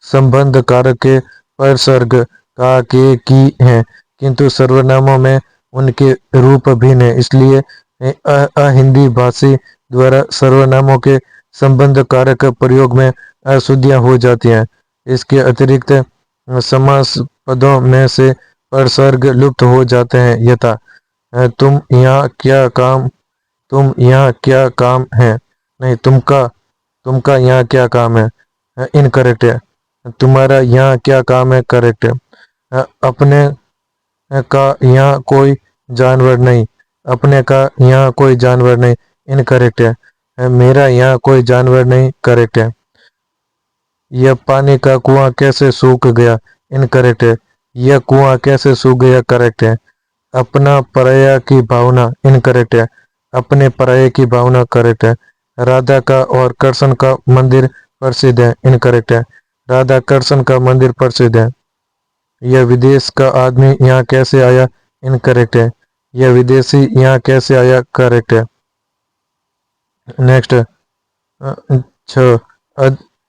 Speaker 1: संबंध कारक के परसर्ग का के की हैं, किंतु सर्वनामों में उनके रूप भिन्न है, इसलिए अहिंदी भाषी द्वारा सर्वनामों के संबंध कारक प्रयोग में अशुद्धियां हो जाती हैं। इसके अतिरिक्त समास पदों में से परसर्ग लुप्त हो जाते हैं, यथा तुम यहाँ क्या काम है, नहीं तुमका यहाँ क्या काम है, इनकरेक्ट है। तुम्हारा यहाँ क्या काम है, करेक्ट है। अपने का यहाँ कोई जानवर नहीं, अपने का यहाँ कोई जानवर नहीं, इनकरेक्ट है। मेरा यहाँ कोई जानवर नहीं, करेक्ट है। यह पानी का कुआं कैसे सूख गया, इनकरेक्ट है। यह कुआं कैसे सूख गया, करेक्ट है। अपना पराया की भावना, इनकरेक्ट है। अपने पराये की भावना, करेक्ट है। राधा का और कृष्ण का मंदिर प्रसिद्ध है, इनकरेक्ट है। राधा कृष्ण का मंदिर प्रसिद्ध है। यह विदेश का आदमी यहाँ कैसे आया, इनकरेक्ट है। यह विदेशी यहाँ कैसे आया, करेक्ट है। नेक्स्ट छ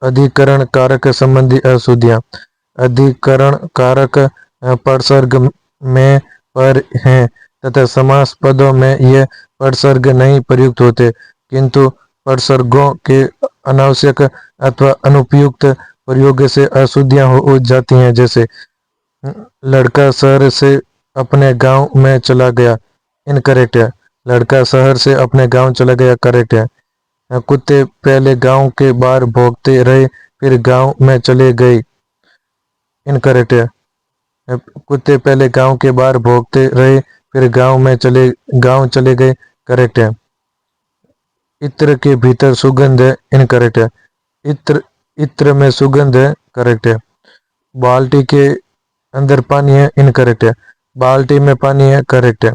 Speaker 1: अधिकरण कारक संबंधी अशुद्धियां। अधिकरण कारक परसर्ग में पर हैं तथा समास पदों में यह परसर्ग नहीं प्रयुक्त होते, किंतु परसर्गों के अनावश्यक अथवा अनुपयुक्त प्रयोग से अशुद्धियां हो जाती हैं। जैसे लड़का शहर से अपने गांव में चला गया, इनकरेक्ट है। लड़का शहर से अपने गांव चला गया, करेक्ट है। कुत्ते पहले गांव के बाहर भौंकते रहे फिर गांव में चले गए, इनकरेक्ट है। कुत्ते पहले गांव के बाहर भौंकते रहे फिर गांव चले गए, करेक्ट है। इत्र के भीतर सुगंध है, इनकरेक्ट है। इत्र में सुगंध है, करेक्ट है। बाल्टी के अंदर पानी है, इनकरेक्ट है। बाल्टी में पानी है, करेक्ट है।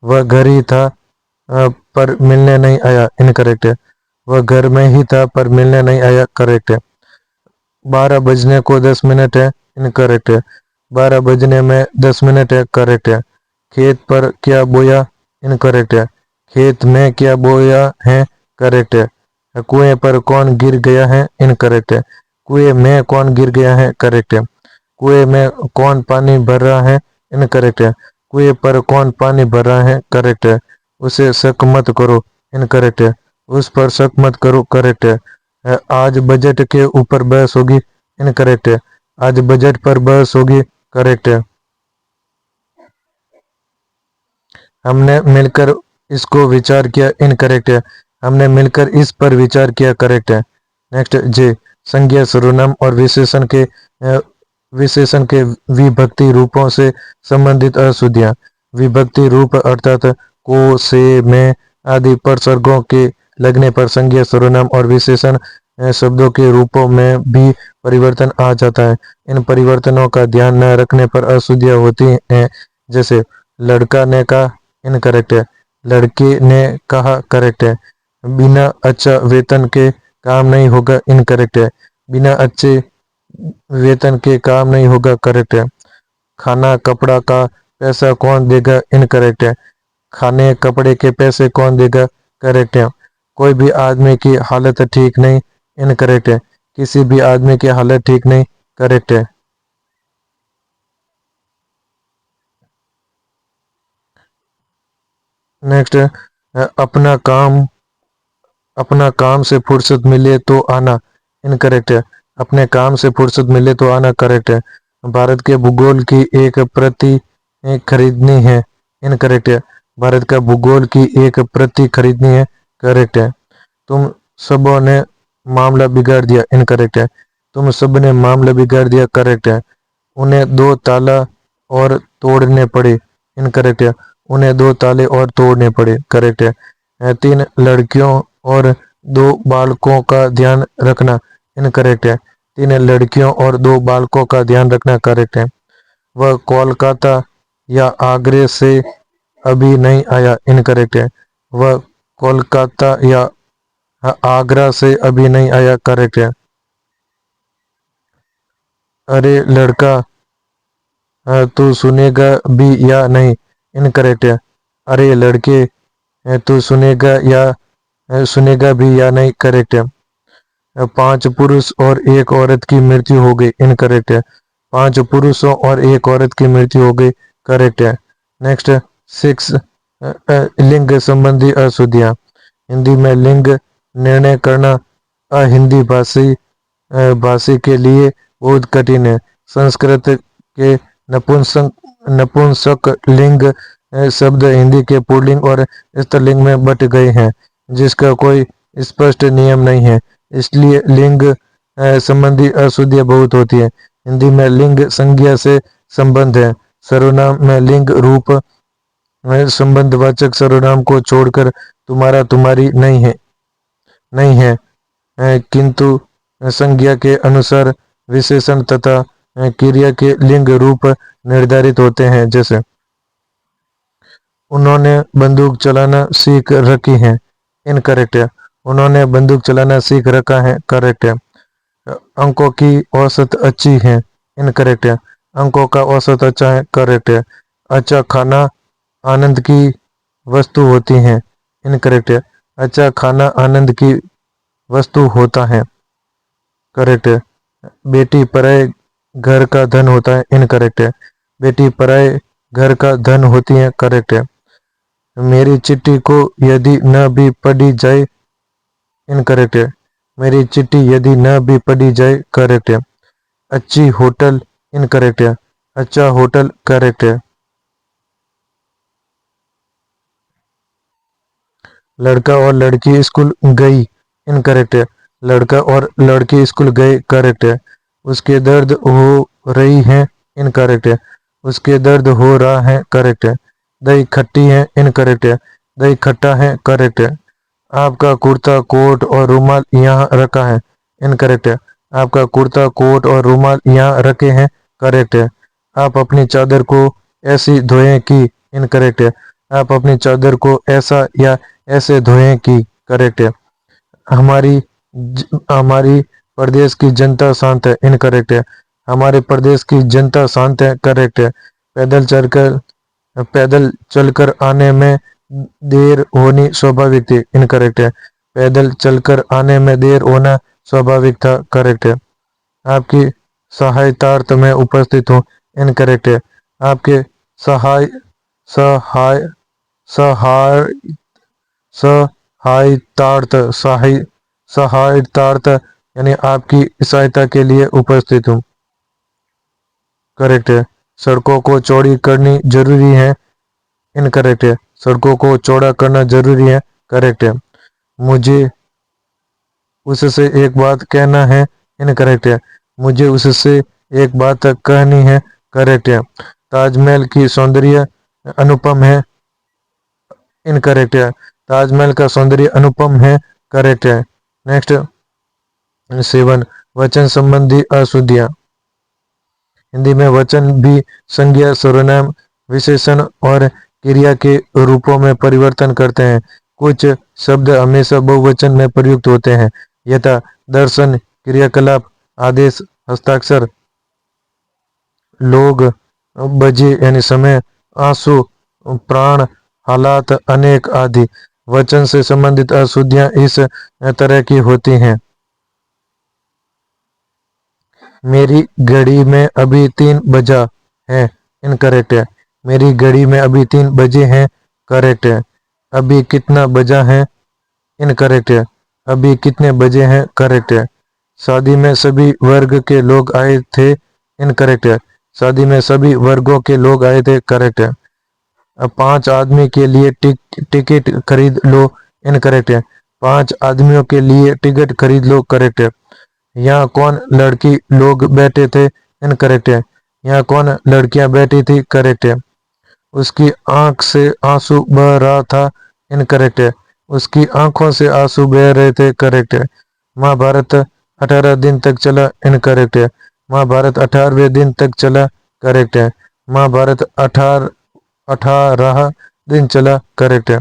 Speaker 1: वह घर ही था पर मिलने नहीं आया, इनकरेक्ट है। वह घर में ही था पर मिलने नहीं आया, करेक्ट है। 12 बजने को 10 मिनट है, इनकरेक्ट है। 12 बजने में 10 मिनट है, करेक्ट है। खेत पर क्या बोया, इनकरेक्ट है। खेत में क्या बोया है, करेक्ट है। कुएं पर कौन गिर गया है, इनकरेक्ट है। कुएं में कौन गिर गया है, करेक्ट है। कुएं में कौन पानी भर रहा है, इनकरेक्ट है। कुएं पर कौन पानी भर रहा है, करेक्ट है। उसे शक मत करो, इनकरेक्ट है। उस पर शक मत करो, करेक्ट है। आज बजट के ऊपर बहस होगी, इनकरेक्ट है। आज बजट पर बहस होगी, करेक्ट है। हमने मिलकर इसको विचार किया, इनकरेक्ट है। हमने मिलकर इस पर विचार किया, करेक्ट है। नेक्स्ट जे संज्ञा सर्वनाम और विशेषण के विशेषण के विभक्ति रूपों से संबंधित अशुद्धियां। विभक्ति रूप अर्थात को, से, में आदि परसर्गों के लगने पर संज्ञा, सर्वनाम और विशेषण शब्दों के रूपों में भी परिवर्तन आ जाता है। इन परिवर्तनों का ध्यान न रखने पर अशुद्धियां होती हैं। जैसे लड़का ने कहा, इनकरेक्ट है। लड़के ने कहा, करेक्ट है। बिना अच्छा वेतन के काम नहीं होगा, इनकरेक्ट है। बिना अच्छे वेतन के काम नहीं होगा, करेक्ट है। खाना कपड़ा का पैसा कौन देगा, इनकरेक्ट है। खाने कपड़े के पैसे कौन देगा, करेक्ट है। कोई भी आदमी की हालत ठीक नहीं, इनकरेक्ट है। किसी भी आदमी की हालत ठीक नहीं, करेक्ट है। नेक्स्ट, अपना काम से फुर्सत मिले तो आना, इनकरेक्ट है। अपने काम से फुर्सत मिले तो आना, करेक्ट है। भारत के भूगोल की एक प्रति खरीदनी है, इनकरेक्ट है। भारत का भूगोल की एक प्रति खरीदनी है, करेक्ट है। तुम सबों ने मामला बिगाड़ दिया, इनकरेक्ट है। तुम सब ने मामला बिगाड़ दिया, करेक्ट है। उन्हें दो ताला और तोड़ने पड़े, इनकरेक्ट है। उन्हें दो ताले और तोड़ने पड़े, करेक्ट है। तीन लड़कियों और दो बालकों का ध्यान रखना, इनकरेक्ट है। तीन लड़कियों और दो बालकों का ध्यान रखना, करेक्ट है। वह कोलकाता या आगरे से अभी नहीं आया, इनकरेक्ट है। वह कोलकाता या आगरा से अभी नहीं आया, करेक्ट है। अरे लड़का, तू सुनेगा भी या नहीं, इनकरेक्ट है। अरे लड़के, तू सुनेगा या सुनेगा भी या नहीं, करेक्ट है। पांच पुरुष और एक औरत की मृत्यु हो गई, इनकरेक्ट है। पांच पुरुषों और एक औरत की मृत्यु हो गई, करेक्ट है। नेक्स्ट, सिक्स, लिंग संबंधी अशुद्धियां। हिंदी में लिंग निर्णय करना अहिंदी भाषी के लिए बहुत कठिन है। संस्कृत के नपुंसक लिंग शब्द हिंदी के पुल्लिंग और स्त्रीलिंग में बट गए हैं, जिसका कोई स्पष्ट नियम नहीं है। इसलिए लिंग संबंधी अशुद्धियां बहुत होती है। हिंदी में लिंग संज्ञा से संबंध है। सर्वनाम में लिंग रूप संबंधवाचक सर्वनाम को छोड़कर तुम्हारा, तुम्हारी नहीं है, किंतु संज्ञा के अनुसार विशेषण तथा क्रिया के लिंग रूप निर्धारित होते हैं। जैसे उन्होंने बंदूक चलाना सीख रखी है, इनकरेक्ट है। उन्होंने बंदूक चलाना सीख रखा है, करेक्ट है। अंकों की औसत अच्छी है, इनकरेक्ट है। अंकों का औसत अच्छा है, करेक्ट है। अच्छा खाना आनंद की वस्तु होती है, इनकरेक्ट है। अच्छा खाना आनंद की वस्तु होता है, करेक्ट है। बेटी पराए घर का धन होता है, इनकरेक्ट है। बेटी पराए घर का धन होती है, करेक्ट है। मेरी चिट्ठी को यदि न भी पढ़ी जाए, इनकरेक्ट है। मेरी चिट्ठी यदि न भी पढ़ी जाए, करेक्ट है। अच्छी होटल, इनकरेक्ट है। अच्छा होटल, करेक्ट है। लड़का और लड़की स्कूल गई, इनकरेक्ट है। लड़का और लड़की स्कूल गए, करेक्ट है। उसके दर्द हो रही है, इनकरेक्ट है। उसके दर्द हो रहा है, करेक्ट है। दही खट्टी है, इनकरेक्ट है। दही खट्टा है, करेक्ट है। आपका कुर्ता कोट और रुमाल यहाँ रखा है, इनकरेक्ट है। आपका कुर्ता कोट और रुमाल यहाँ रखे हैं, करेक्ट है। आप अपनी चादर को ऐसी धोएं कि, इनकरेक्ट है। आप अपनी चादर को ऐसा या ऐसे धोएं कि, करेक्ट है। हमारी प्रदेश की जनता शांत है, इनकरेक्ट है। हमारे प्रदेश की जनता शांत है, करेक्ट है। पैदल चलकर आने में देर होनी स्वाभाविक थी, इनकरेक्ट है। पैदल चलकर आने में देर होना स्वाभाविक था, करेक्ट है। आपकी सहायतार्थ में उपस्थित हूँ, इनकरेक्ट है। आपके सहाय सहाय सहाय सहायतार्थ यानी आपकी सहायता के लिए उपस्थित हूँ, करेक्ट है। सड़कों को चौड़ी करनी जरूरी है, इनकरेक्ट है। सड़कों को चौड़ा करना जरूरी है, करेक्ट है। मुझे उससे एक बात कहना है, इनकरेक्ट है। मुझे उससे एक बात कहनी है, करेक्ट है। ताजमहल की सौंदर्य अनुपम है, इनकरेक्ट है। ताजमहल का सौंदर्य अनुपम है, करेक्ट है। नेक्स्ट 7, वचन संबंधी अशुद्धियां। हिंदी में वचन भी संज्ञा, सर्वनाम, विशेषण और क्रिया के रूपों में परिवर्तन करते हैं। कुछ शब्द हमेशा बहुवचन में प्रयुक्त होते हैं, यथा दर्शन, क्रियाकलाप, आदेश, हस्ताक्षर, लोग, बजे यानी समय, आंसू, प्राण, हालात, अनेक आदि। वचन से संबंधित अशुद्धियां इस तरह की होती हैं। मेरी घड़ी में अभी 3 बजा है, इनकरेक्ट है। मेरी घड़ी में अभी 3 बजे हैं, करेक्ट है। अभी कितना बजा है, इनकरेक्ट है। अभी कितने बजे हैं, करेक्ट है। शादी में सभी वर्ग के लोग आए थे, इनकरेक्ट है। शादी में सभी वर्गों के लोग आए थे, करेक्ट है। अब 5 आदमी के लिए टिकट खरीद लो, इनकरेक्ट है। 5 आदमियों के लिए टिकट खरीद लो, करेक्ट है। यहाँ कौन लड़की लोग बैठे थे, इनकरेक्ट है। यहाँ कौन लड़कियां बैठी थी, करेक्ट है। उसकी आंख से आंसू बह रहा था, इनकरेक्ट है। उसकी आंखों से आंसू बह रहे थे, करेक्ट है। महाभारत 18 दिन तक चला, इनकरेक्ट है। महाभारत 18वें दिन तक चला, करेक्ट है। महाभारत 18 दिन चला, करेक्ट है।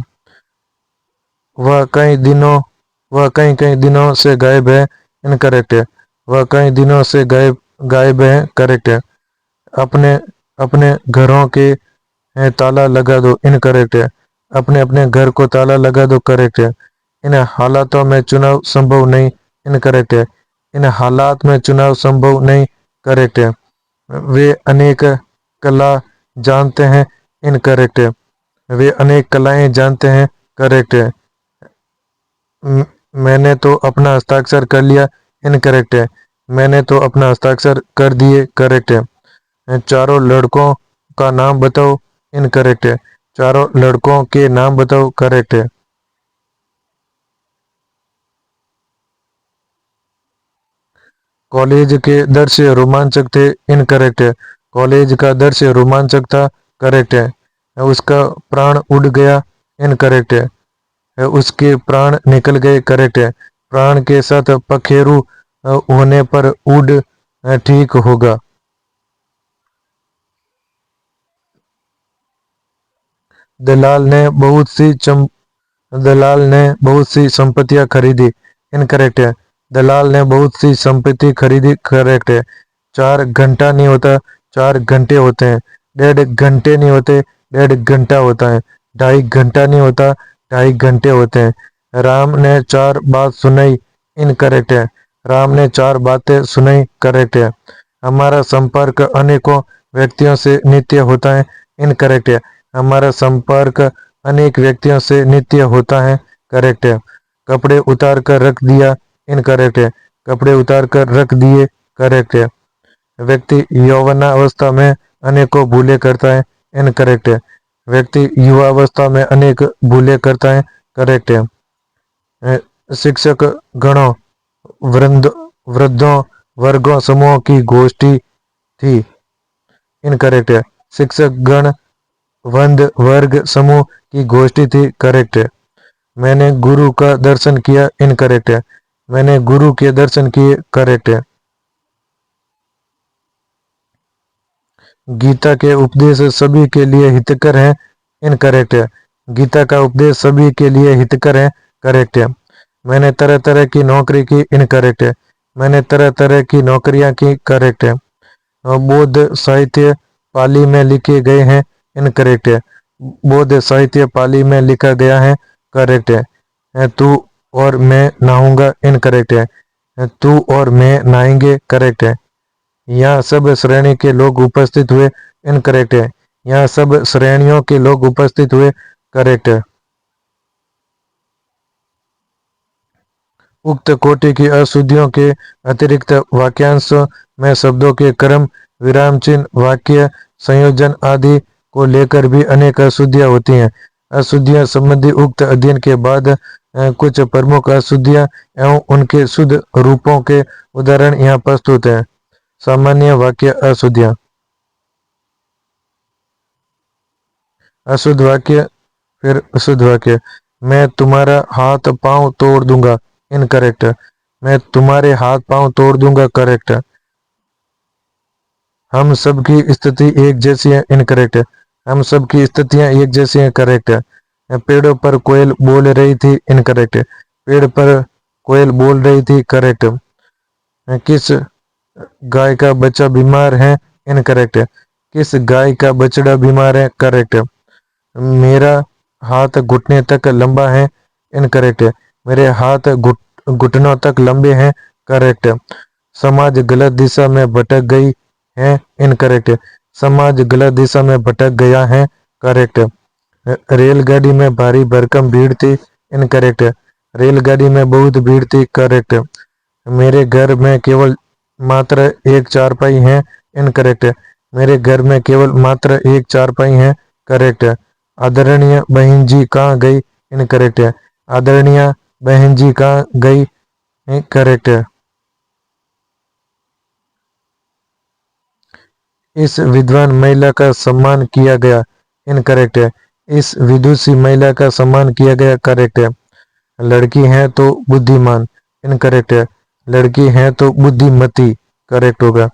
Speaker 1: वह कई कई दिनों से गायब है, इनकरेक्ट है। वह कई दिनों से गायब है, करेक्ट है। अपने अपने घरों के ताला लगा दो, इनकरेक्ट है। अपने अपने घर को ताला लगा दो, करेक्ट है। इन हालातों में चुनाव संभव नहीं, इनकरेक्ट है। इन हालात में चुनाव संभव नहीं, करेक्ट है। वे अनेक कला जानते हैं, इनकरेक्ट है। वे अनेक कलाएं जानते हैं, करेक्ट है। मैंने तो अपना हस्ताक्षर कर लिया, इनकरेक्ट है। मैंने तो अपना हस्ताक्षर कर दिए, करेक्ट है। चारों लड़कों का नाम बताओ, इनकरेक्ट है। चारों लड़कों के नाम बताओ, करेक्ट है। कॉलेज के दृश्य रोमांचक थे, इनकरेक्ट है। कॉलेज का दृश्य रोमांचक था, करेक्ट है। उसका प्राण उड़ गया, इनकरेक्ट है। उसके प्राण निकल गए, करेक्ट है। प्राण के साथ पखेरु होने पर उड़ ठीक होगा। दलाल ने बहुत सी दलाल ने बहुत सी संपत्तियां खरीदी, इनकरेक्ट है। दलाल ने बहुत सी संपत्ति खरीदी, करेक्ट है। 4 घंटा नहीं होता, 4 घंटे होते हैं। 1.5 घंटे नहीं होते, 1.5 घंटा होता है। 2.5 घंटा नहीं होता, 2.5 घंटे होते हैं। राम ने 4 बात सुनाई, इनकरेक्ट है। राम ने 4 बातें सुनाई, करेक्ट है। हमारा संपर्क अनेकों व्यक्तियों से नित्य होता है, इनकरेक्ट है। हमारा संपर्क अनेक व्यक्तियों से नित्य होता है, करेक्ट है। कपड़े उतार कर रख दिया, इनकरेक्ट है। कपड़े उतार कर रख दिए, करेक्ट है। व्यक्ति यौवनावस्था में अनेकों भूले करता है, इनकरेक्ट है। व्यक्ति युवावस्था में अनेक भूले करता है, करेक्ट है। शिक्षक गणों, वृद्धों, वर्गों, समूहों की गोष्ठी थी, इनकरेक्ट है। शिक्षक गण, वृंद, वर्ग, समूह की गोष्ठी थी, करेक्ट है। मैंने गुरु का दर्शन किया, इनकरेक्ट है। मैंने गुरु के दर्शन किए, करेक्ट है। गीता के उपदेश सभी के लिए हितकर है, इनकरेक्ट है। गीता का उपदेश सभी के लिए हितकर है, करेक्ट है। मैंने तरह तरह की नौकरी की, इनकरेक्ट है। मैंने तरह तरह की नौकरियां की, करेक्ट है। बौद्ध साहित्य पाली में लिखे गए हैं, इनकरेक्ट है। बौद्ध साहित्य पाली में लिखा गया है, करेक्ट है। तू और मैं नहाऊंगा, इनकरेक्ट है। तू और मैं नहाएंगे, करेक्ट है। यहाँ सब श्रेणी के लोग उपस्थित हुए, इनकरेक्ट है। यहाँ सब श्रेणियों के लोग उपस्थित हुए, करेक्ट है। उक्त कोटि की अशुद्धियों के अतिरिक्त वाक्यांश में शब्दों के क्रम, विराम चिन्ह, वाक्य संयोजन आदि को लेकर भी अनेक अशुद्धियां होती हैं। अशुद्धियां संबंधी उक्त अध्ययन के बाद कुछ प्रमुख अशुद्धियां एवं उनके शुद्ध रूपों के उदाहरण यहाँ प्रस्तुत हैं। सामान्य वाक्य अशुद्धियाँ। अशुद्ध वाक्य फिर अशुद्ध वाक्य। मैं तुम्हारा हाथ पांव तोड़ दूंगा, इनकरेक्ट। मैं तुम्हारे हाथ पांव तोड़ दूंगा, करेक्ट। हम सबकी स्थिति एक जैसी है, इनकरेक्ट। हम सबकी स्थितियां एक जैसी हैं, करेक्ट। पेड़ों पर कोयल बोल रही थी, इनकरेक्ट। पेड़ पर कोयल बोल रही थी, करेक्ट। किस गाय का बच्चा बीमार है, इनकरेक्ट। किस गाय का बछड़ा बीमार है, करेक्ट। मेरा हाथ घुटने तक लंबा है, इनकरेक्ट। मेरे हाथ घुटनों तक लंबे हैं, करेक्ट। समाज गलत दिशा में भटक गई है, इनकरेक्ट। समाज गलत दिशा में भटक गया है, करेक्ट। रेलगाड़ी में भारी भरकम भीड़ थी, इनकरेक्ट। रेलगाड़ी में बहुत भीड़ थी, करेक्ट। मेरे घर में केवल मात्र एक चारपाई है, इनकरेक्ट। मेरे घर में केवल मात्र एक चारपाई है, करेक्ट। आदरणीय बहन जी कहाँ गई, इनकरेक्ट। आदरणीय बहन जी कहाँ गई, करेक्ट। इस विद्वान महिला का सम्मान किया गया, इनकरेक्ट है। इस विदुषी महिला का सम्मान किया गया, करेक्ट है। लड़की है तो बुद्धिमान, इनकरेक्ट है। लड़की है तो बुद्धिमती, करेक्ट होगा।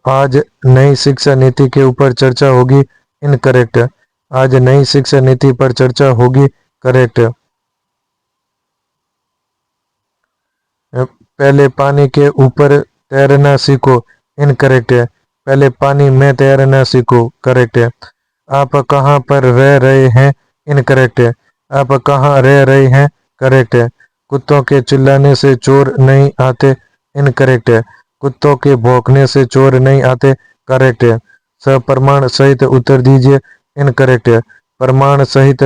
Speaker 1: आज नई शिक्षा नीति के ऊपर चर्चा होगी, इनकरेक्ट। आज नई शिक्षा नीति पर चर्चा होगी, करेक्ट। पहले पानी के ऊपर तैरना सीखो, इनकरेक्ट है। पहले पानी में तैरना सीखो, करेक्ट है। आप कहाँ पर रह रहे हैं, इनकरेक्ट है। आप कहाँ रह रहे हैं, करेक्ट है। कुत्तों के चिल्लाने से चोर नहीं आते, इनकरेक्ट है। कुत्तों के भौंकने से चोर नहीं आते, करेक्ट है। सप्रमाण सहित उत्तर दीजिए, इनकरेक्ट है। प्रमाण सहित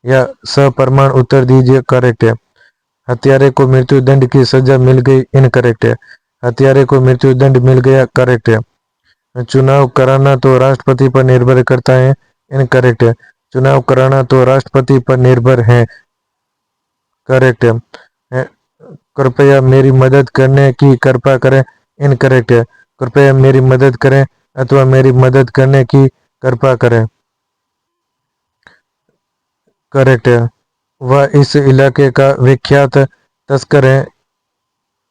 Speaker 1: या सप्रमाण उत्तर दीजिए, करेक्ट है। हत्यारे को मृत्यु दंड की सजा मिल गई, इनकरेक्ट है। हत्यारे को मृत्यु दंड मिल गया, करेक्ट है। चुनाव कराना तो राष्ट्रपति पर निर्भर करता है, इनकरेक्ट है। चुनाव कराना तो राष्ट्रपति पर निर्भर है, करेक्ट है। कृपया मेरी मदद करने की कृपा करें, इनकरेक्ट है। कृपया मेरी मदद करें अथवा मेरी मदद करने की कृपा करें, करेक्ट है। वह इस इलाके का विख्यात तस्कर है,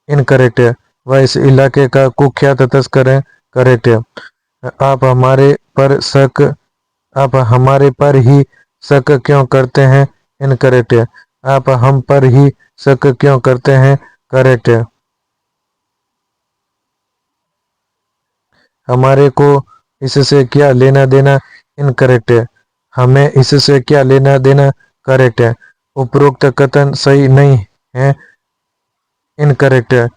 Speaker 1: इनकरेक्ट है। वह इस इलाके का कुख्यात तस्कर है, करेक्ट है। आप हमारे पर शक आप हमारे पर ही शक क्यों करते हैं, इनकरेक्ट है। आप हम पर ही शक क्यों करते हैं, करेक्ट है। हमारे को इससे क्या लेना देना, इनकरेक्ट है। हमें इससे क्या लेना देना, करेक्ट है। उपरोक्त कथन सही नहीं है, इनकरेक्ट है।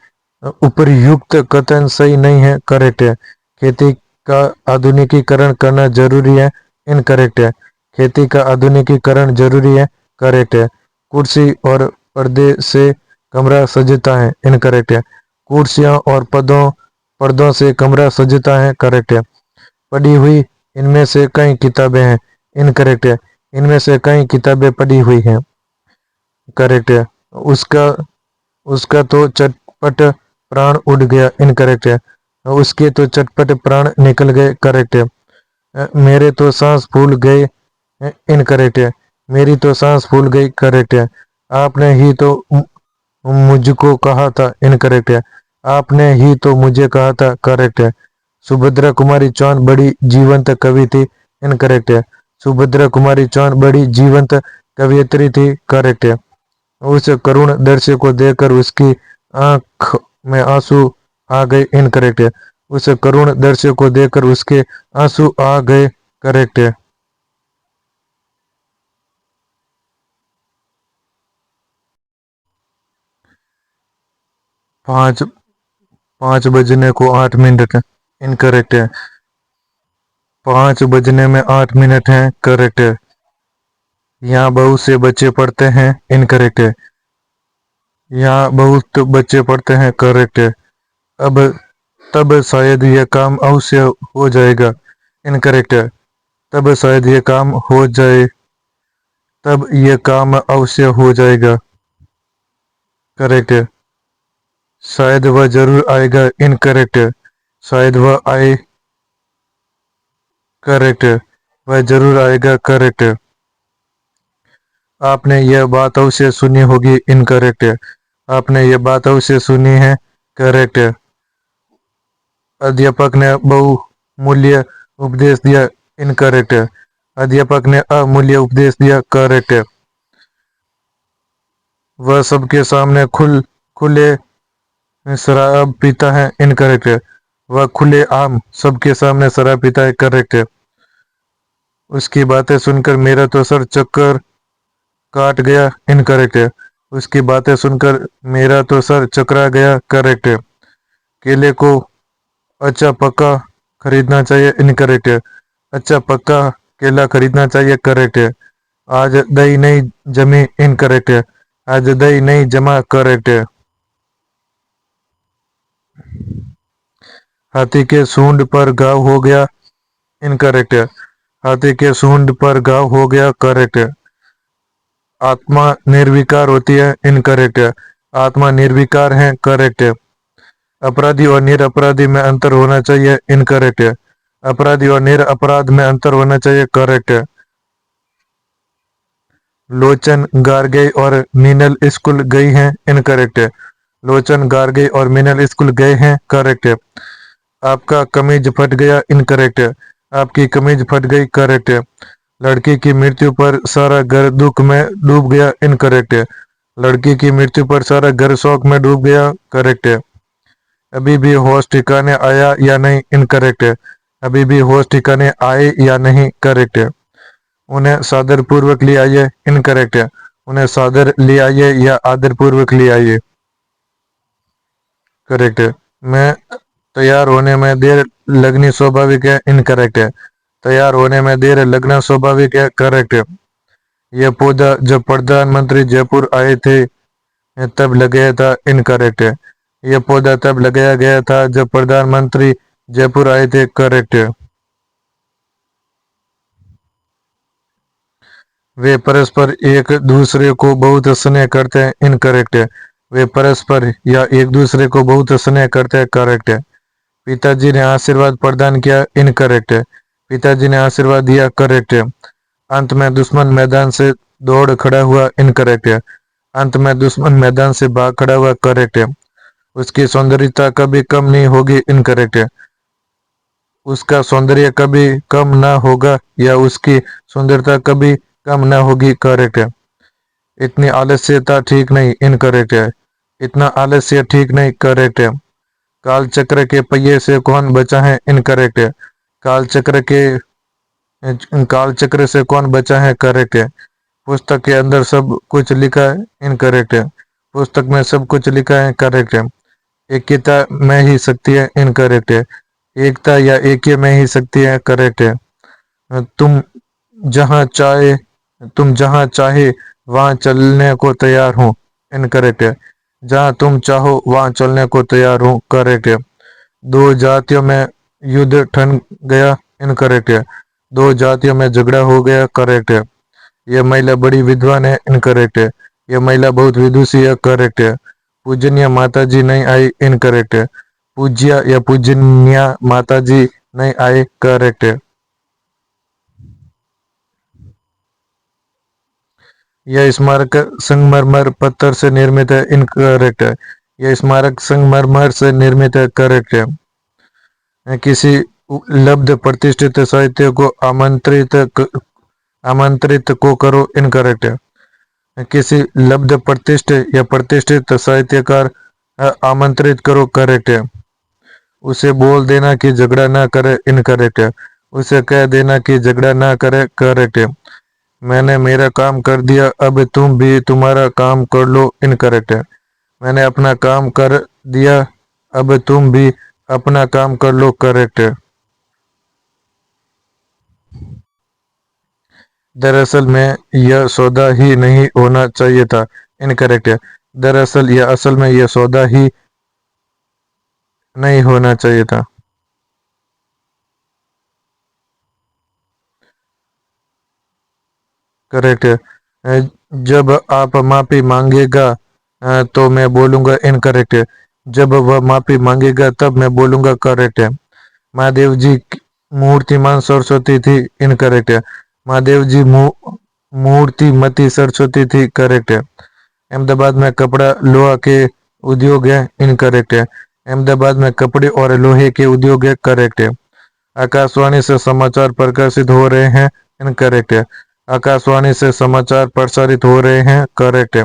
Speaker 1: उपर्युक्त कथन सही नहीं है, करेक्ट है। खेती का आधुनिकीकरण करना जरूरी है, इनकरेक्ट है। खेती का आधुनिकीकरण जरूरी है, करेक्ट है। कुर्सी और पर्दे से कमरा सजता है, इनकरेक्ट है। कुर्सियां और पर्दों से कमरा सजता है, करेक्ट है। पढ़ी हुई इनमें से कई किताबें हैं, इनकरेक्ट है। इनमें से कई किताबें पढ़ी हुई हैं, करेक्ट है। उसका उसका तो चटपट प्राण उड़ गया, इनकरेक्ट है। उसके तो चटपट प्राण निकल गए, करेक्ट है। मेरे तो सांस फूल गए, इनकरेक्ट है। मेरी तो सांस फूल गई, करेक्ट है। आपने ही तो मुझको कहा था, इनकरेक्ट है। आपने ही तो मुझे कहा था, करेक्ट है। सुभद्रा कुमारी चौहान बड़ी जीवंत कवि थी, इनकरेक्ट है। सुभद्रा कुमारी चौहान बड़ी जीवंत कवियत्री थी, करेक्ट है। उस करुण दृश्य को देखकर उसकी आंख में आंसू आ गए, इनकरेक्ट है। उस करुण दृश्य को देखकर उसके आंसू आ गए, करेक्ट है। 5 5 बजने को 8 मिनट, इनकरेक्ट है। 5 बजने में 8 मिनट है, करेक्ट है। यहाँ बहुत से बच्चे पढ़ते हैं, इनकरेक्ट है। यहाँ बहुत बच्चे पढ़ते हैं, करेक्ट है। अब तब शायद यह काम अवश्य हो जाएगा, इनकरेक्ट है। तब शायद ये काम हो जाए तब ये काम अवश्य हो जाएगा, करेक्ट है। शायद वह जरूर आएगा, इनकरेक्ट है। शायद वह आए, करेक्ट। वह जरूर आएगा, करेक्ट। आपने यह बात अवश्य सुनी होगी, इनकरेक्ट। आपने यह बात अवश्य सुनी है, करेक्ट। अध्यापक ने बहुमूल्य उपदेश दिया, इनकरेक्ट। अध्यापक ने अमूल्य उपदेश दिया, करेक्ट। वह सबके सामने खुले शराब पीता है, इनकरेक्ट। वह खुले आम सबके सामने शराब पीता है, करेक्ट। उसकी बातें सुनकर मेरा तो सर चक्कर काट गया, इनकरेक्ट। उसकी बातें सुनकर मेरा तो सर चकरा गया, करेक्ट। केले को अच्छा पक्का खरीदना चाहिए, इनकरेक्ट। अच्छा पक्का केला खरीदना चाहिए, करेक्ट। आज दही नहीं जमी, इनकरेक्ट। आज दही नहीं जमा, करेक्ट। हाथी के सूंड पर घाव हो गया, इनकरेक्ट। हाथी के सूंड पर घाव हो गया, करेक्ट। आत्मा निर्विकार होती है, इनकरेक्ट। आत्मा निर्विकार है, करेक्ट। अपराधी और निरपराधी में अंतर होना चाहिए, इनकरेक्ट। अपराधी और निरपराध में अंतर होना चाहिए, करेक्ट। लोचन गार्गे और मीनल स्कूल गई हैं, इनकरेक्ट। लोचन गार्गे और मीनल स्कूल गए हैं, करेक्ट। आपका कमीज फट गया, इनकरेक्ट। आपकी कमीज फट गई, करेक्ट। लड़की की मृत्यु पर सारा घर दुख में डूब गया, इनकरेक्ट। लड़की की मृत्यु पर सारा घर शोक में डूब गया, करेक्ट। अभी भी होश ठिकाने आया या नहीं, इनकरेक्ट। अभी भी होश ठिकाने आए या नहीं, करेक्ट। उन्हें सादर पूर्वक ले आइए, इनकरेक्ट। उन्हें सादर ले आइए या आदर पूर्वक ले आइए, करेक्ट। मैं तैयार होने में देर लगनी स्वाभाविक है, इनकरेक्ट। तैयार होने में देर लगना स्वाभाविक है, करेक्ट। यह पौधा जब प्रधानमंत्री जयपुर आए थे तब लगाया था, इनकरेक्ट। यह पौधा तब लगाया गया था जब प्रधानमंत्री जयपुर आए थे, करेक्ट। वे परस्पर एक दूसरे को बहुत स्नेह करते हैं, इनकरेक्ट। वे परस्पर या एक दूसरे को बहुत स्नेह करते हैं, करेक्ट। पिताजी ने आशीर्वाद प्रदान किया, इनकरेक्ट। पिताजी ने आशीर्वाद दिया, करेक्ट। अंत में दुश्मन मैदान से दौड़ खड़ा हुआ, इनकरेक्ट। अंत में दुश्मन मैदान से भाग खड़ा हुआ, करेक्ट। उसकी सौंदर्यता कभी कम नहीं होगी, इनकरेक्ट। उसका सौंदर्य कभी कम ना होगा या उसकी सुंदरता कभी कम ना होगी, करेक्ट। इतनी आलस्यता ठीक नहीं, इनकरेक्ट है। इतना आलस्य ठीक नहीं, करेक्ट है। काल चक्र के पहिए से कौन बचा है, इनकरेक्ट है। काल चक्र के काल चक्र से कौन बचा है, करेक्ट है। पुस्तक के अंदर सब कुछ लिखा है, इनकरेक्ट है। पुस्तक में सब कुछ लिखा है, करेक्ट है। एकता में ही शक्ति है, इनकरेक्ट है। एकता या ऐक्य में ही शक्ति है, करेक्ट है। जहां चाहे तुम जहां चाहे वहां चलने को तैयार हो, इनकरेक्ट है। जहां तुम चाहो वहां चलने को तैयार हो, करेक्ट है। दो जातियों में युद्ध ठन गया, इनकरेक्ट है। दो जातियों में झगड़ा हो गया, करेक्ट है। यह महिला बड़ी विद्वान है, इनकरेक्ट है। यह महिला बहुत विदुषी है, करेक्ट है। पूजनीय माता जी नहीं आई, इनकरेक्ट है। पूज्य या पूजनीय माता जी नहीं आए, करेक्ट है। यह स्मारक संगमरमर पत्थर से निर्मित है, इनकरेक्ट है। यह स्मारक संगमरमर से निर्मित है, करेक्ट है। किसी लब्ध प्रतिष्ठित साहित्य को आमंत्रित को करो, इनकरेक्ट है। किसी लब्ध प्रतिष्ठित या प्रतिष्ठित साहित्यकार आमंत्रित करो, करेक्ट है। उसे बोल देना कि झगड़ा ना करे, इनकरेक्ट है। उसे कह देना कि झगड़ा ना करे, करेक्ट है। मैंने मेरा काम कर दिया, अब तुम भी तुम्हारा काम कर लो, इनकरेक्ट है। मैंने अपना काम कर दिया, अब तुम भी अपना काम कर लो, करेक्ट है। दरअसल में यह सौदा ही नहीं होना चाहिए था, इनकरेक्ट है। दरअसल या असल में यह सौदा ही नहीं होना चाहिए था, करेक्ट है। जब आप माफी मांगेगा तो मैं बोलूंगा, इनकरेक्ट है। जब वह माफी मांगेगा तब मैं बोलूंगा करेक्ट है। महादेव जी की मूर्तिमान सरस्वती थी, इनकरेक्ट है। महादेव जी मूर्तिमती सरस्वती थी, करेक्ट है। अहमदाबाद में कपड़ा लोहा के उद्योग है, इनकरेक्ट है। अहमदाबाद में कपड़े और लोहे के उद्योग है, करेक्ट है। आकाशवाणी से समाचार प्रकाशित हो रहे हैं, इनकरेक्ट है। आकाशवाणी से समाचार प्रसारित हो रहे हैं, करेक्ट है।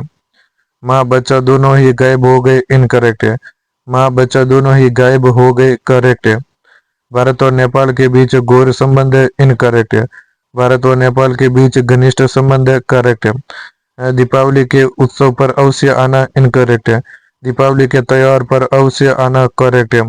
Speaker 1: माँ बच्चा दोनों ही गायब हो गए, इनकरेक्ट है। माँ बच्चा दोनों ही गायब हो गए, करेक्ट है। भारत और नेपाल के बीच घोर संबंध है, इनकरेक्ट है। भारत और नेपाल के बीच घनिष्ठ संबंध है, करेक्ट है। दीपावली के उत्सव पर अवश्य आना, इनकरेक्ट है। दीपावली के त्योहार पर अवश्य आना, करेक्ट है।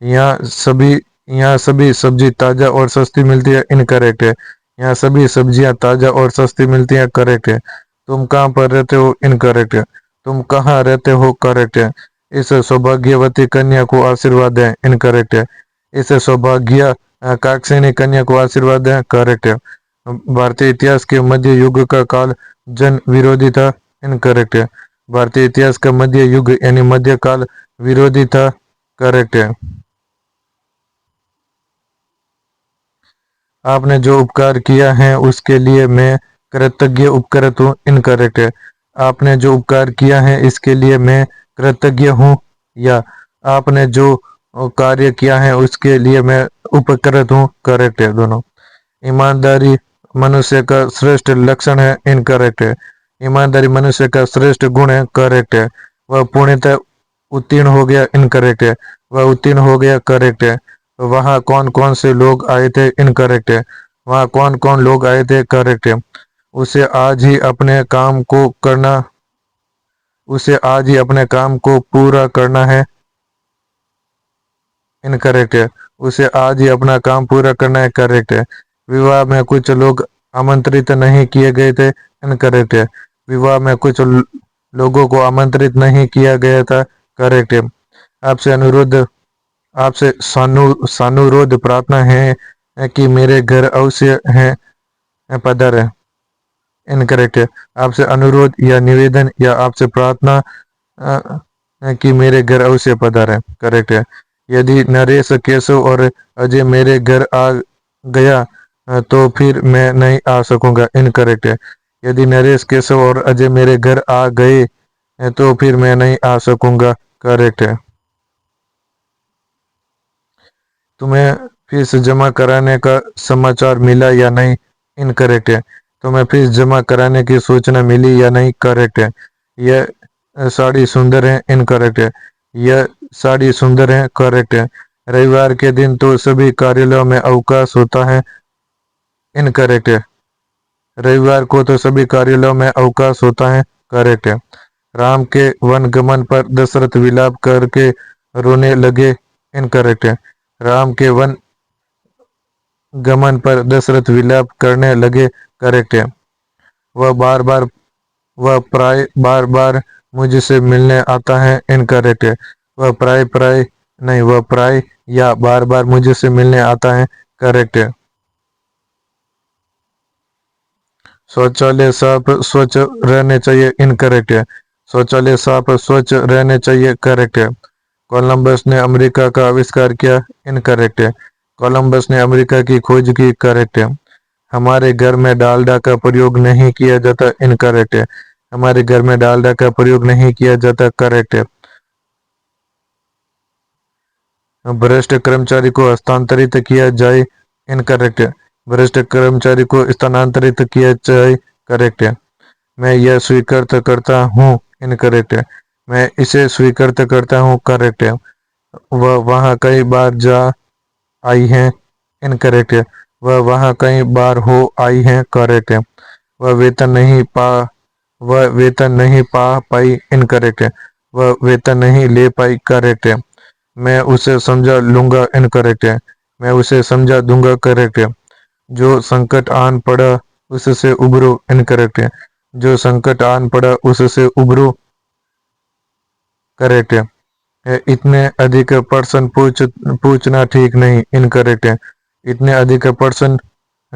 Speaker 1: यहाँ सभी यहाँ सभी सब्जी ताजा और सस्ती मिलती है, इनकरेक्ट है। यहाँ सभी सब्जियां ताजा और सस्ती मिलती हैं, करेक्ट है। तुम कहाँ पर रहते हो, इनकरेक्ट है। तुम कहाँ रहते हो, करेक्ट है। इस सौभाग्यवती कन्या को आशीर्वाद है, इनकरेक्ट है। इस सौभाग्य काक्षिणी कन्या को आशीर्वाद है, करेक्ट है। भारतीय इतिहास के मध्य युग का काल जन विरोधी था, इनकरेक्ट है। भारतीय इतिहास का मध्य युग यानी मध्य काल विरोधी था, करेक्ट है। आपने जो उपकार किया है उसके लिए मैं कृतज्ञ उपकृत हूँ, इनकरेक्ट है। आपने जो उपकार किया है इसके लिए मैं कृतज्ञ हूँ, या आपने जो कार्य किया है उसके लिए मैं उपकृत हूँ, करेक्ट है दोनों। ईमानदारी मनुष्य का श्रेष्ठ लक्षण है, इनकरेक्ट है। ईमानदारी मनुष्य का श्रेष्ठ गुण है, करेक्ट है। वह पूर्णतः उत्तीर्ण हो गया, इनकरेक्ट है। वह उत्तीर्ण हो गया, करेक्ट है। वहाँ कौन कौन से लोग आए थे, इनकरेक्ट है। वहाँ कौन कौन लोग आए थे, करेक्ट है। उसे आज ही अपने काम को करना उसे आज ही अपने काम को पूरा करना है, इनकरेक्ट है। उसे आज ही अपना काम पूरा करना है, करेक्ट है। विवाह में कुछ लोग आमंत्रित नहीं किए गए थे, इनकरेक्ट है। विवाह में कुछ लोगों को आमंत्रित नहीं किया गया था, करेक्ट है। आपसे अनुरोध आपसे सानुरोध प्रार्थना है कि मेरे घर अवश्य है पधार है, इनकरेक्ट है। आपसे अनुरोध या निवेदन या आपसे प्रार्थना है कि मेरे घर अवश्य पधार है, करेक्ट है। यदि नरेश केशव और अजय मेरे घर आ गया तो फिर मैं नहीं आ सकूंगा, इनकरेक्ट है। यदि नरेश केशव और अजय मेरे घर आ गए तो फिर मैं नहीं आ सकूंगा, करेक्ट है। तुम्हें फीस जमा कराने का समाचार मिला या नहीं, इनकरेक्ट है। तुम्हें फीस जमा कराने की सूचना मिली या नहीं, करेक्ट है। यह साड़ी सुंदर है, इनकरेक्ट है। यह साड़ी सुंदर है, करेक्ट है। रविवार के दिन तो सभी कार्यालयों में अवकाश होता है, इनकरेक्ट है। रविवार को तो सभी कार्यालयों में अवकाश होता है, करेक्ट है। राम के वन गमन पर दशरथ विलाप करके रोने लगे, इनकरेक्ट है। राम के वन गमन पर दशरथ विलाप करने लगे, करेक्ट है। वह बार बार वह प्राय बार बार मुझसे मिलने आता है, इनकरेक्ट है। वह प्राय प्राय नहीं, वह प्राय या बार बार मुझसे मिलने आता है, करेक्ट है। शौचालय साफ स्वच्छ रहने चाहिए, इनकरेक्ट है। शौचालय साफ स्वच्छ रहने चाहिए, करेक्ट है। कोलंबस ने अमेरिका का आविष्कार किया, इनकरेक्ट है। कोलंबस ने अमेरिका की खोज की, करेक्ट है। हमारे घर में डालडा का प्रयोग नहीं किया जाता, इनकरेक्ट है। हमारे घर में डालडा का प्रयोग नहीं किया जाता, करेक्ट है। भ्रष्ट कर्मचारी को हस्तांतरित किया जाए, इनकरेक्ट है। भ्रष्ट कर्मचारी को स्थानांतरित किया जाए, करेक्ट है। मैं यह स्वीकृत करता हूँ, इनकरेक्ट है। मैं इसे स्वीकृत करता हूँ, करेक्ट है। वह वहाँ कई बार जा आई है, इनकरेक्ट है। वह वहाँ कई बार हो आई है, करेक्ट है। वह वेतन नहीं पा वह वेतन नहीं पा पाई, इनकरेक्ट है। वह वेतन नहीं ले पाई, करेक्ट है। मैं उसे समझा लूंगा, इनकरेक्ट है। मैं उसे समझा दूंगा, करेक्ट है। जो संकट आन पड़ा उससे उबरो, इनकरेक्ट है। जो संकट आन पड़ा उससे उबरो, करेक्ट है। इतने अधिक पर्सन पूछना ठीक नहीं, इनकरेक्ट है। इतने अधिक पर्सन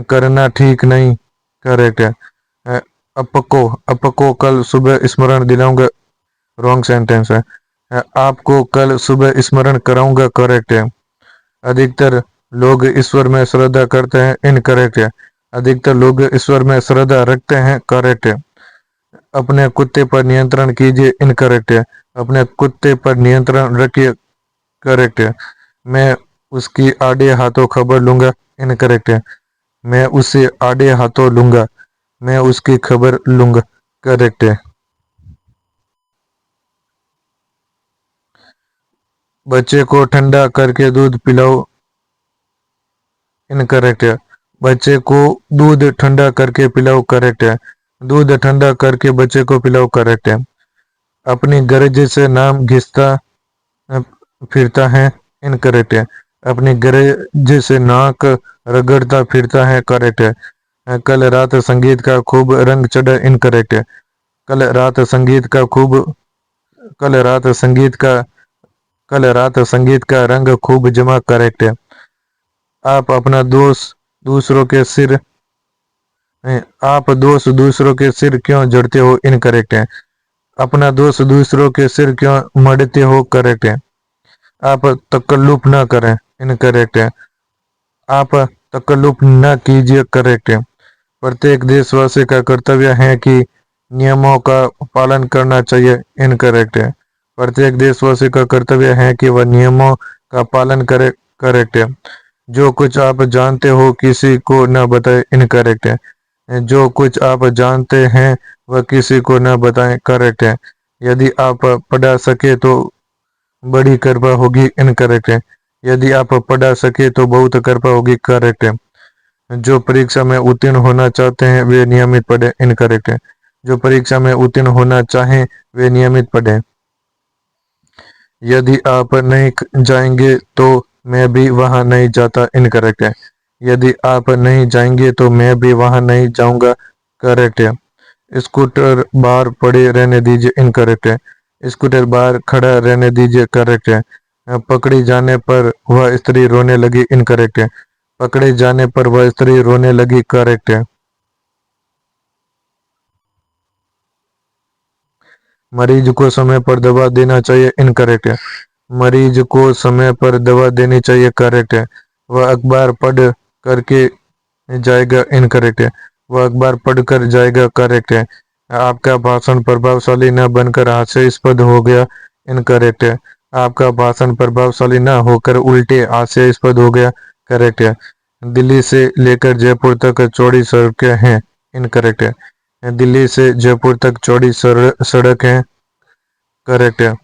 Speaker 1: करना ठीक नहीं, करेक्ट है। अ, अपको अपको कल सुबह स्मरण दिलाऊंगा, रॉन्ग सेंटेंस है। आपको कल सुबह स्मरण कराऊंगा, करेक्ट है। अधिकतर लोग ईश्वर में श्रद्धा करते हैं, इनकरेक्ट है। अधिकतर लोग ईश्वर में श्रद्धा रखते हैं, करेक्ट है। अपने कुत्ते पर नियंत्रण कीजिए, इनकरेक्ट है। अपने कुत्ते पर नियंत्रण रखिए, करेक्ट है। मैं उसकी आड़े हाथों खबर लूंगा, इनकरेक्ट है। मैं उसे आड़े हाथों लूंगा, मैं उसकी खबर लूंगा, करेक्ट है। बच्चे को ठंडा करके दूध पिलाओ, इनकरेक्ट है। बच्चे को दूध ठंडा करके पिलाओ, करेक्ट है। दूध ठंडा करके बच्चे को पिलाओ, करेक्ट है। अपनी गरज से नाम घिसता अ, फिरता है, इनकरेक्ट है। अपनी गरज से नाक रगड़ता फिरता है, करेक्ट है। कल रात संगीत का खूब रंग चढ़ा, इनकरेक्ट है। कल रात संगीत का खूब कल रात संगीत का कल रात संगीत का रंग खूब जमा, करेक्ट है। आप अपना दोष दूसरों के सिर आप दोष दूसरों के सिर क्यों जड़ते हो, इनकरेक्ट है। अपना दोष दूसरों के सिर क्यों मढ़ते हो, करेक्ट है। आप तकल्लुफ न करें, इनकरेक्ट है। आप तकल्लुफ न कीजिए, करेक्ट है। प्रत्येक देशवासी का कर्तव्य है कि नियमों का पालन करना चाहिए, इनकरेक्ट है। प्रत्येक देशवासी का कर्तव्य है कि वह नियमों का पालन करे, करेक्ट है। जो कुछ आप जानते हो किसी को न बताए, इनकरेक्ट है। जो कुछ आप जानते हैं वह किसी को न बताएं, करेक्ट है। यदि आप पढ़ा सके तो बड़ी कृपा होगी, इनकरेक्ट है। यदि आप पढ़ा सके तो बहुत कृपा होगी, करेक्ट है। जो परीक्षा में उत्तीर्ण होना चाहते हैं वे नियमित पढ़ें, इनकरेक्ट है। जो परीक्षा में उत्तीर्ण होना चाहें वे नियमित पढ़ें। यदि आप नहीं जाएंगे तो मैं भी वहां नहीं जाता, इनकरेक्ट है। यदि आप नहीं जाएंगे तो मैं भी वहां नहीं जाऊंगा, करेक्ट है। स्कूटर बाहर पड़े रहने दीजिए, इनकरेक्ट है। स्कूटर बाहर खड़ा रहने दीजिए, करेक्ट है। पकड़ी जाने पर वह स्त्री रोने लगी, इनकरेक्ट है। पकड़े जाने पर वह स्त्री रोने लगी, करेक्ट है। मरीज को समय पर दवा देना चाहिए, इनकरेक्ट है। मरीज को समय पर दवा देनी चाहिए, करेक्ट है। वह अखबार पढ़ करके जाएगा, इनकरेक्ट है। वह अखबार पढ़कर जाएगा, करेक्ट है। आपका भाषण प्रभावशाली न बनकर हास्यास्पद हो गया, इनकरेक्ट है। आपका भाषण प्रभावशाली न होकर उल्टे हास्यास्पद हो गया, करेक्ट है। दिल्ली से लेकर जयपुर तक चौड़ी सड़कें हैं, इनकरेक्ट है। दिल्ली से जयपुर तक चौड़ी सड़क है, करेक्ट है।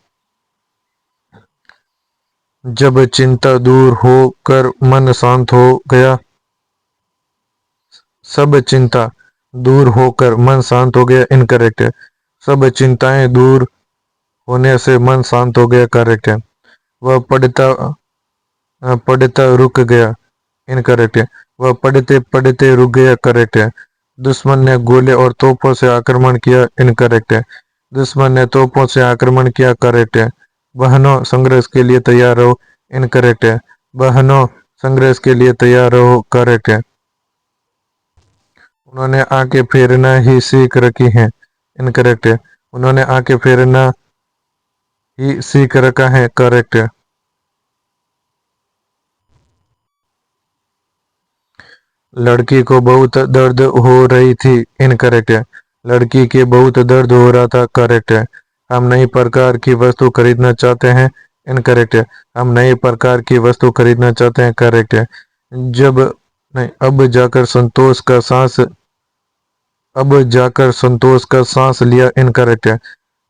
Speaker 1: जब चिंता दूर होकर मन शांत हो गया सब चिंता दूर होकर मन शांत हो गया, इनकरेक्ट है। सब चिंताएं दूर होने से मन शांत हो गया, करेक्ट है। वह पढ़ता रुक गया, इनकरेक्ट है। वह पढ़ते पढ़ते रुक गया, करेक्ट है। दुश्मन ने गोले और तोपों से आक्रमण किया, इनकरेक्ट है। दुश्मन ने तोपों से आक्रमण किया, करेक्ट है। बहनों संघर्ष के लिए तैयार रहो, इनकरेक्ट है। बहनों संघर्ष के लिए तैयार रहो, करेक्ट है। उन्होंने आंखें फेरना ही सीख रखी हैं, इनकरेक्ट है। उन्होंने आंखें फेरना ही सीख रखा है, करेक्ट है। लड़की को बहुत दर्द हो रही थी, इनकरेक्ट है। लड़की के बहुत दर्द हो रहा था, करेक्ट है। हम नई प्रकार की वस्तु खरीदना चाहते हैं, इनकरेक्ट है। हम नई प्रकार की वस्तु खरीदना चाहते हैं, करेक्ट है। जब नहीं अब जाकर संतोष का सांस लिया, इनकरेक्ट है।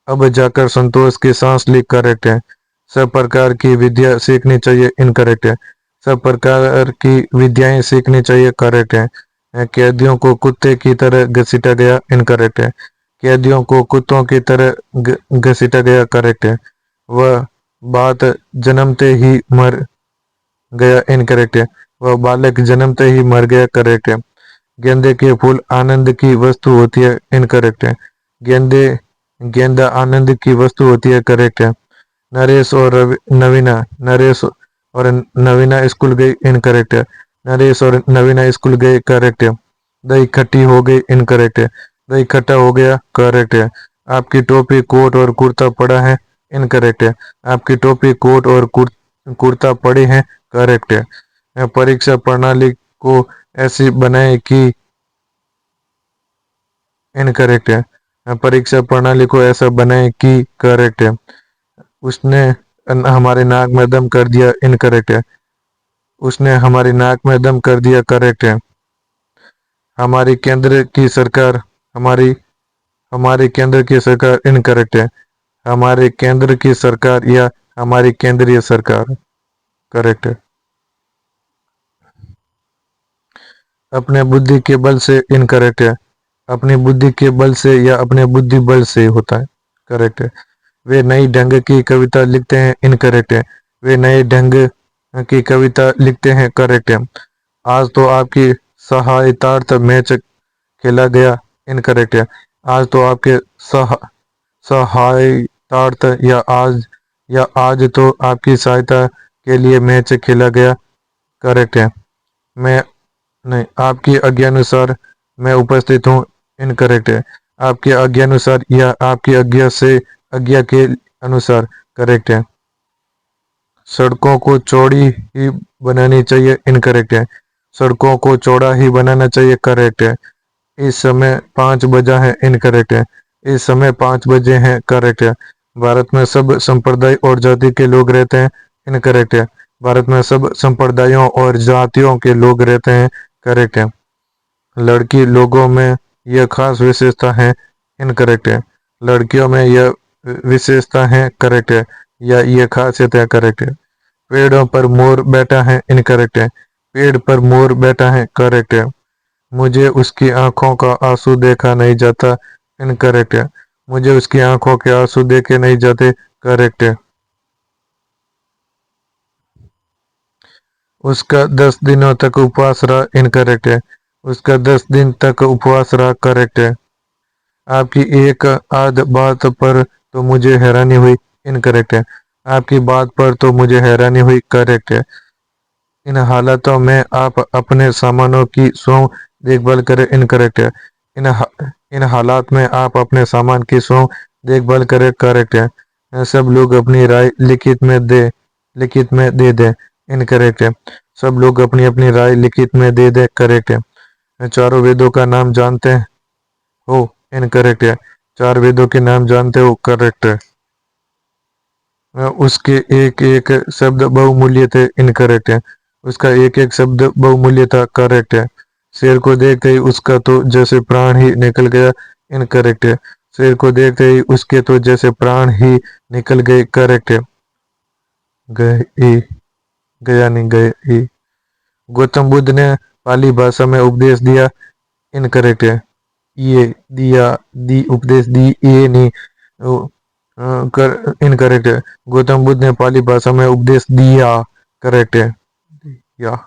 Speaker 1: अब जाकर संतोष की सांस ली, करेक्ट है। सब प्रकार की विद्या सीखनी चाहिए, इनकरेक्ट है। सब प्रकार की विद्याएं सीखनी चाहिए, करेक्ट है। कैदियों को कुत्ते की तरह घसीटा गया, इनकरेक्ट है। कैदियों को कुत्तों की तरह घसीटा गया, करेक्ट है। वह बात जन्मते ही मर गया, इनकरेक्ट है। वह बालक जन्मते ही मर गया, करेक्ट है। गेंदे के फूल आनंद की वस्तु होती है, इनकरेक्ट है। गेंदे गेंदा आनंद की वस्तु होती है, करेक्ट है। नरेश और नवीना स्कूल गई, इनकरेक्ट है। नरेश और नवीना स्कूल गए, करेक्ट है। दही खट्टी हो गई, इनकरेक्ट है। दही खट्टा हो गया, करेक्ट है। आपकी टोपी कोट और कुर्ता पड़ा है, इनकरेक्ट है। आपकी टोपी कोट और कुर्ता पड़े हैं, करेक्ट है। परीक्षा प्रणाली को ऐसी बनाए कि, इनकरेक्ट है। परीक्षा प्रणाली को ऐसा बनाए कि, करेक्ट है। उसने हमारे नाक में दम कर दिया, इनकरेक्ट है। उसने हमारी नाक में दम कर दिया, करेक्ट है। हमारी केंद्र की सरकार हमारी हमारी केंद्र की सरकार, इनकरेक्ट है। हमारे केंद्र की सरकार या हमारी केंद्रीय सरकार, करेक्ट है। अपने बुद्धि के बल से, इनकरेक्ट है। अपनी बुद्धि के बल से या अपने बुद्धि बल से होता है, करेक्ट है। वे नई ढंग की कविता लिखते हैं, इनकरेक्ट है। वे नए ढंग की कविता लिखते हैं, करेक्ट है। आज तो आपकी सहायतार्थ मैच खेला गया, इनकरेक्ट है। आज तो आपके सहायतार्थ या आज तो आपकी सहायता के लिए मैच खेला गया, करेक्ट है। मैं नहीं, आपकी आज्ञानुसार मैं उपस्थित हूँ, इनकरेक्ट है। आपके आज्ञानुसार या आपकी आज्ञा के अनुसार, करेक्ट है। सड़कों को चौड़ी ही बनानी चाहिए, इनकरेक्ट है। सड़कों को चौड़ा ही बनाना चाहिए, करेक्ट है। इस समय 5 बजा है, इनकरेक्ट है। इस समय 5 बजे हैं, करेक्ट है। भारत में सब संप्रदाय और जाति के लोग रहते हैं, इनकरेक्ट है। भारत में सब संप्रदायों और जातियों के लोग रहते हैं, करेक्ट है। लड़की लोगों में यह खास विशेषता है, इनकरेक्ट है। लड़कियों में यह विशेषता है, करेक्ट है। या यह खासियत है, करेक्ट है। पेड़ों पर मोर बैठा है, इनकरेक्ट है। पेड़ पर मोर बैठा है, करेक्ट है। मुझे उसकी आंखों का आंसू देखा नहीं जाता, इनकरेक्ट है। मुझे उसकी आंखों के आंसू देखे नहीं जाते, करेक्ट है। उसका 10 दिनों तक उपवास रहा, इनकरेक्ट है। उसका 10 दिन तक उपवास रहा, करेक्ट है। आपकी एक आध बात पर तो मुझे हैरानी हुई, इनकरेक्ट है। आपकी बात पर तो मुझे हैरानी हुई, करेक्ट है। इन हालातों में आप अपने सामानों की स्वयं देखभाल करें, इनकरेक्ट है। इन हालात में आप अपने सामान की स्वयं देखभाल करें, करेक्ट है। सब लोग अपनी राय लिखित में दे दें, इनकरेक्ट है। सब लोग अपनी अपनी राय लिखित में दे दें, करेक्ट है। चारों वेदों का नाम जानते हो, इनकरेक्ट है। 4 वेदों के नाम जानते हो, करेक्ट है। उसके एक एक शब्द बहुमूल्य थे, इनकरेक्ट है। उसका एक एक शब्द बहुमूल्य था, करेक्ट है। शेर को देखते ही उसका तो जैसे प्राण ही निकल गया, इनकरेक्ट है। शेर को देखते ही उसके तो जैसे प्राण ही निकल गए, करेक्ट है। गए गया नहीं, गए ही। गौतम बुद्ध ने पाली भाषा में उपदेश दिया, इनकरेक्ट है। ये दिया, दी उपदेश दी, ये नहीं, इनकरेक्ट है। गौतम बुद्ध ने पाली भाषा में उपदेश दिया, करेक्ट है। या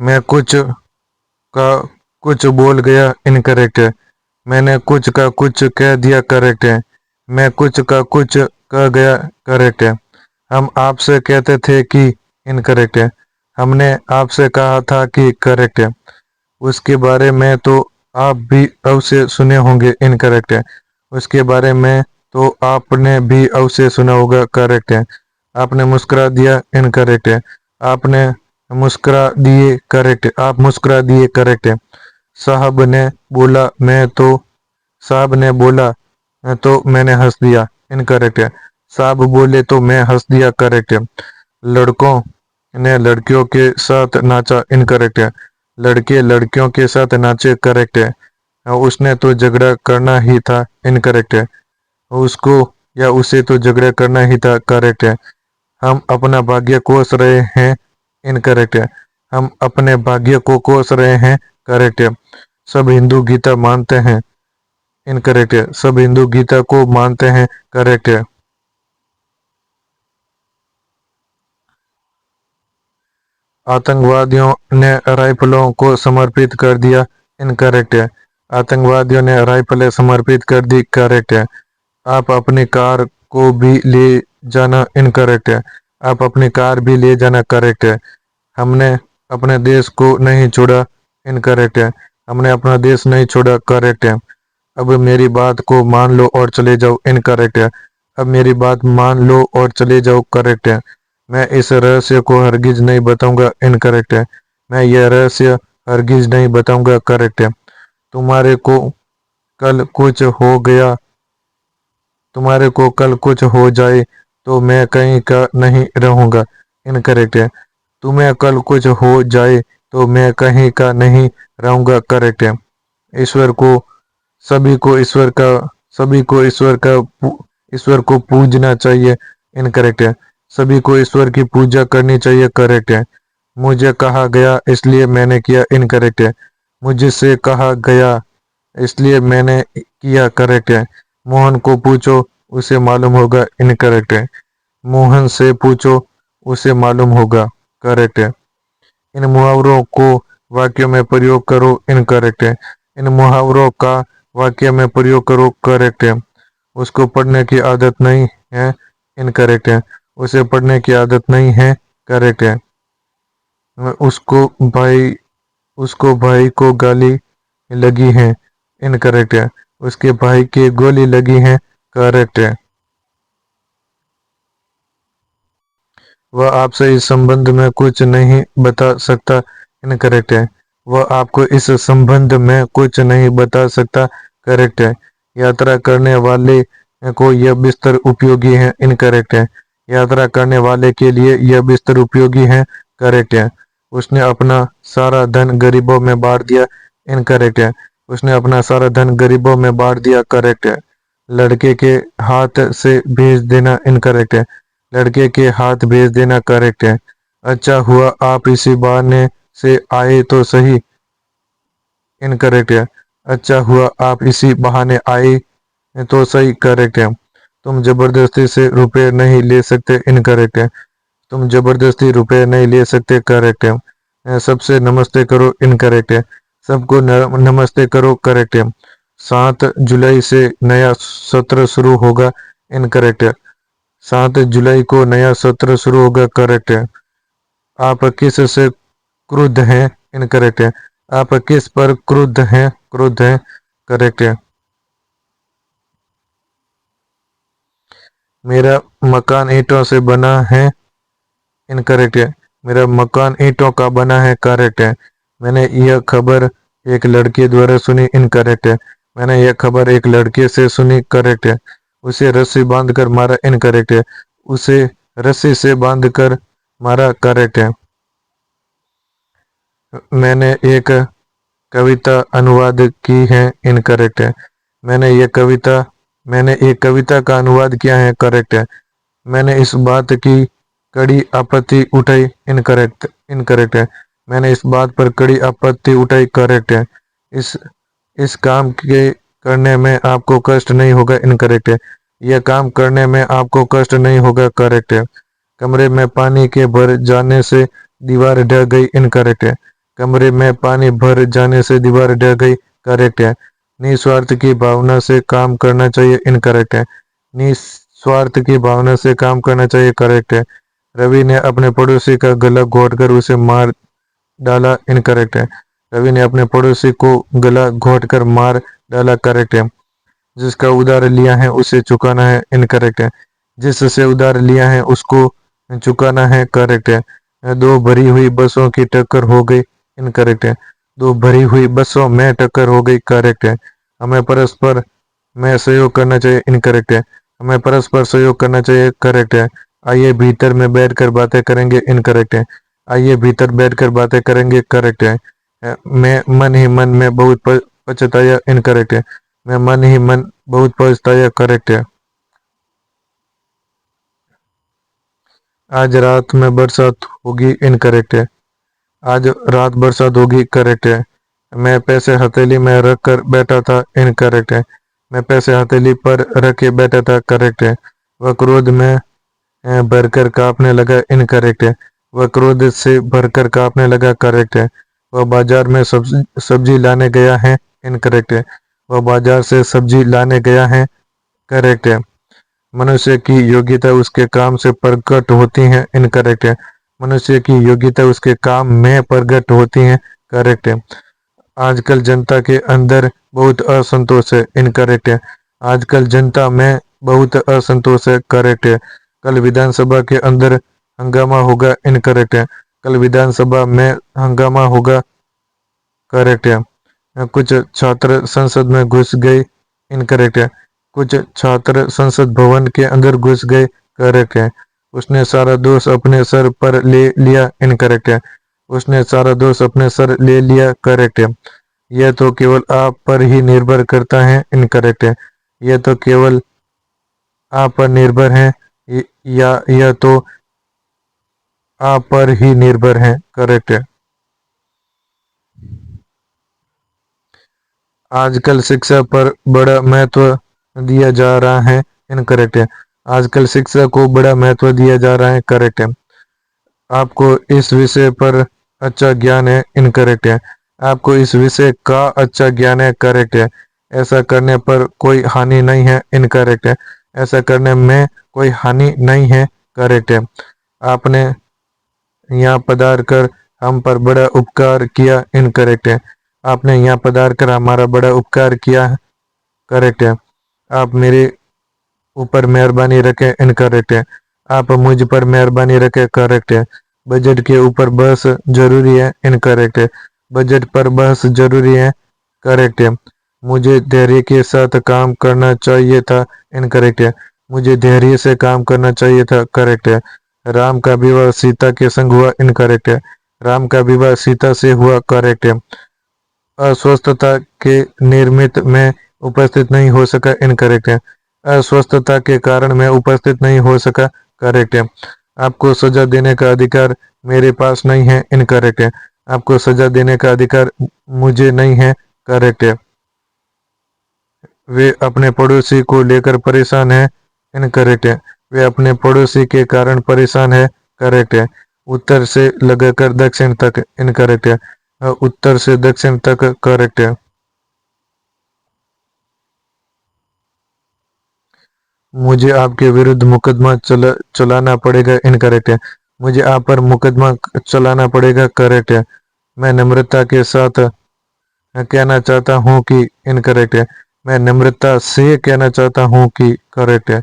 Speaker 1: मैं कुछ का कुछ बोल गया, इनकरेक्ट है। मैंने कुछ का कुछ कह दिया, करेक्ट है। मैं कुछ का कुछ कह गया, करेक्ट है। हम आपसे कहते थे कि, इनकरेक्ट है। हमने आपसे कहा था कि, करेक्ट है। उसके बारे में तो आप भी अवश्य सुने होंगे, इनकरेक्ट है। उसके बारे में तो आपने भी अवश्य सुना होगा, करेक्ट है। आपने मुस्कुरा दिया, इनकरेक्ट है। आपने मुस्कुरा दिए, करेक्ट है। आप मुस्कुरा दिए, करेक्ट है। साहब ने बोला मैं तो साहब ने बोला तो मैंने हंस दिया, इनकरेक्ट है। साहब बोले तो मैं हंस दिया, करेक्ट है। लड़कों ने लड़कियों के साथ नाचा, इनकरेक्ट है। लड़के लड़कियों के साथ नाचे, करेक्ट है। उसने तो झगड़ा करना ही था, इनकरेक्ट है। उसको या उसे तो झगड़ा करना ही था, करेक्ट है। हम अपना भाग्य कोस रहे हैं, इनकरेक्ट है। हम अपने भाग्य को कोस रहे हैं, करेक्ट है। सब हिंदू गीता मानते हैं, इनकरेक्ट है। सब हिंदू गीता को मानते हैं, करेक्ट है। आतंकवादियों ने राइफलों को समर्पित कर दिया, इनकरेक्ट है। आतंकवादियों ने राइफलें समर्पित कर दी, करेक्ट है। आप अपनी कार को भी ले जाना इनकरेक्ट है। आप अपनी कार भी ले जाना करेक्ट है। हमने अपने देश को नहीं छोड़ा इनकरेक्ट है। हमने अपना देश नहीं छोड़ा करेक्ट है। अब मेरी बात को मान लो और चले जाओ इनकरेक्ट है। अब मेरी बात मान लो और चले जाओ करेक्ट है। मैं इस रहस्य को हरगिज नहीं बताऊंगा इनकरेक्ट है। मैं यह रहस्य हरगिज नहीं बताऊंगा करेक्ट है। तुम्हारे को कल कुछ हो गया तुम्हारे को कल कुछ हो जाए तो मैं कहीं का नहीं रहूंगा इनकरेक्ट है। तुम्हें कल कुछ हो जाए तो मैं कहीं का नहीं रहूंगा करेक्ट है। ईश्वर को सभी को ईश्वर का सभी को ईश्वर को पूजना चाहिए इनकरेक्ट है। सभी को ईश्वर की पूजा करनी चाहिए करेक्ट है। मुझे कहा गया इसलिए मैंने किया इनकरेक्ट है। मुझसे कहा गया इसलिए मैंने किया करेक्ट है। मोहन को पूछो उसे मालूम होगा इनकरेक्ट है। मोहन से पूछो उसे मालूम होगा करेक्ट है। इन मुहावरों को वाक्य में प्रयोग करो इनकरेक्ट है। इन मुहावरों का वाक्य में प्रयोग करो करेक्ट है। उसको पढ़ने की आदत नहीं है इनकरेक्ट है। उसे पढ़ने की आदत नहीं है करेक्ट है। उसको भाई उसको भाई को गाली लगी है इनकरेक्ट है। उसके भाई के गोली लगी है करेक्ट है। वह आपसे इस संबंध में कुछ नहीं बता सकता इनकरेक्ट है। वह आपको इस संबंध में कुछ नहीं बता सकता करेक्ट है। यात्रा करने वाले को यह बिस्तर उपयोगी है इनकरेक्ट है। यात्रा करने वाले के लिए यह बिस्तर उपयोगी है करेक्ट है। उसने अपना सारा धन गरीबों में बांट दिया इनकरेक्ट है। उसने अपना सारा धन गरीबों में बांट दिया करेक्ट है। लड़के के हाथ से भेज देना इनकरेक्ट है। लड़के के हाथ भेज देना करेक्ट है। अच्छा हुआ आप इसी बहाने से आए तो सही इनकरेक्ट है। अच्छा हुआ आप इसी बहाने आए तो सही करेक्ट है। तुम जबरदस्ती से रुपए नहीं ले सकते इनकरेक्ट है। तुम जबरदस्ती रुपए नहीं ले सकते करेक्ट है। सबसे नमस्ते करो इनकरेक्ट है। सबको नमस्ते करो करेक्ट है। 7 जुलाई से नया सत्र शुरू होगा इनकरेक्ट है। 7 जुलाई को नया सत्र शुरू होगा करेक्ट है। आप किस से क्रुद्ध हैं इनकरेक्ट है। आप किस पर क्रुद्ध हैं करेक्ट है। मेरा मकान ईंटों से बना है इनकरेक्ट है। मेरा मकान ईंटों का बना है करेक्ट है। मैंने यह खबर एक लड़के द्वारा सुनी इनकरेक्ट है। मैंने यह खबर एक लड़के से सुनी करेक्ट है। उसे रस्सी बांधकर मारा इनकरेक्ट है। उसे रस्सी से बांधकर मारा करेक्ट है। मैंने एक कविता अनुवाद की है इनकरेक्ट है। मैंने एक कविता का अनुवाद किया है करेक्ट है। मैंने इस बात की कड़ी आपत्ति उठाई इनकरेक्ट है। मैंने इस बात पर कड़ी आपत्ति उठाई करेक्ट है। इस इस काम के करने में आपको कष्ट नहीं होगा इनकरेक्ट है। यह काम करने में आपको कष्ट नहीं होगा करेक्ट है। कमरे में पानी के भर जाने से दीवार ढह गई इनकरेक्ट है। कमरे में पानी भर जाने से दीवार ढह गई करेक्ट है। निस्वार्थ की भावना से काम करना चाहिए इनकरेक्ट है। निस्वार्थ की भावना से काम करना चाहिए करेक्ट है। रवि ने अपने पड़ोसी का गला घोंटकर उसे मार डाला इनकरेक्ट है। रवि ने अपने पड़ोसी को गला घोंटकर मार डाला करेक्ट है। जिसका उधार लिया है उसे चुकाना है इनकरेक्ट है। जिससे उधार लिया है उसको चुकाना है करेक्ट है। दो भरी हुई बसों की टक्कर हो गई इनकरेक्ट है। दो भरी हुई बसों में टक्कर हो गई करेक्ट है। हमें परस्पर में सहयोग करना चाहिए इनकरेक्ट है। हमें परस्पर सहयोग करना चाहिए करेक्ट है। आइए भीतर में बैठकर बातें करेंगे इनकरेक्ट है। आइए भीतर बैठकर बातें करेंगे करेक्ट है। मैं मन ही मन में बहुत पछताया इनकरेक्ट है। मैं मन ही मन बहुत पछताया करेक्ट है। आज रात में बरसात होगी इनकरेक्ट है। आज रात बरसात होगी करेक्ट है। मैं पैसे हथेली में रख कर बैठा था इनकरेक्ट है। मैं पैसे हथेली पर रख के बैठा था करेक्ट है। वह क्रोध में भरकर कांपने लगा इनकरेक्ट है। वह क्रोध से भरकर कांपने लगा करेक्ट है। वह बाजार में सब्जी लाने गया है इनकरेक्ट है। वह बाजार से सब्जी लाने गया है करेक्ट है। मनुष्य की योग्यता उसके काम से प्रकट होती है, इनकरेक्ट है। मनुष्य की योग्यता उसके काम में प्रकट होती है, करेक्ट है। आजकल जनता के अंदर बहुत असंतोष है, इनकरेक्ट है। आजकल जनता में बहुत असंतोष है, करेक्ट है। कल विधानसभा के अंदर हंगामा होगा, इनकरेक्ट है। कल विधानसभा में हंगामा होगा, करेक्ट है। कुछ छात्र संसद में घुस गए, इनकरेक्ट है। कुछ छात्र संसद भवन के अंदर घुस गए, करेक्ट है। उसने सारा दोष अपने सर पर ले लिया, इनकरेक्ट है। उसने सारा दोष अपने सर ले लिया, करेक्ट है। यह तो केवल आप पर ही निर्भर करता है, इनकरेक्ट है। यह तो केवल आप पर निर्भर है, या यह तो आप पर ही निर्भर है, करेक्ट है। आजकल शिक्षा पर बड़ा महत्व दिया जा रहा है, इनकरेक्ट है। आजकल शिक्षा को बड़ा महत्व दिया जा रहा है, करेक्ट है। आपको इस विषय पर अच्छा ज्ञान है, इनकरेक्ट है। आपको इस विषय का अच्छा ज्ञान है, करेक्ट है। ऐसा करने पर कोई हानि नहीं है, इनकरेक्ट है। ऐसा करने में कोई हानि नहीं है, करेक्ट है। आपने यहाँ पधार कर हम पर बड़ा उपकार किया, इनकरेक्ट है। आपने यहाँ पधार कर हमारा बड़ा उपकार किया, करेक्ट है। आप मेरे ऊपर मेहरबानी रखें, इनकरेक्ट है। आप मुझ पर मेहरबानी रखें, करेक्ट है। बजट के ऊपर बहस जरूरी है, इनकरेक्ट है। बजट पर बहस जरूरी है, करेक्ट है। मुझे धैर्य के साथ काम करना चाहिए था, इनकरेक्ट है। मुझे धैर्य से काम करना चाहिए था, करेक्ट है। राम का विवाह सीता के संग हुआ, इनकरेक्ट है। राम का विवाह सीता से हुआ, करेक्ट है। अस्वस्थता के निर्मित में उपस्थित नहीं हो सका, इनकरेक्ट है। अस्वस्थता के कारण मैं उपस्थित नहीं हो सका, करेक्ट है। आपको सजा देने का अधिकार मेरे पास नहीं है, इनकरेक्ट है। आपको सजा देने का अधिकार मुझे नहीं है, करेक्ट है। वे अपने पड़ोसी को लेकर परेशान है, इनकरेक्ट है। वे अपने पड़ोसी के कारण परेशान है, करेक्ट है। उत्तर से लगाकर दक्षिण तक, इनकरेक्ट है। उत्तर से दक्षिण तक, करेक्ट है। मुझे आपके विरुद्ध मुकदमा चलाना पड़ेगा, इनकरेक्ट है। मुझे आप पर मुकदमा चलाना पड़ेगा, करेक्ट है। मैं नम्रता के साथ कहना चाहता हूँ कि, इनकरेक्ट है। मैं नम्रता से कहना चाहता हूँ कि, करेक्ट है।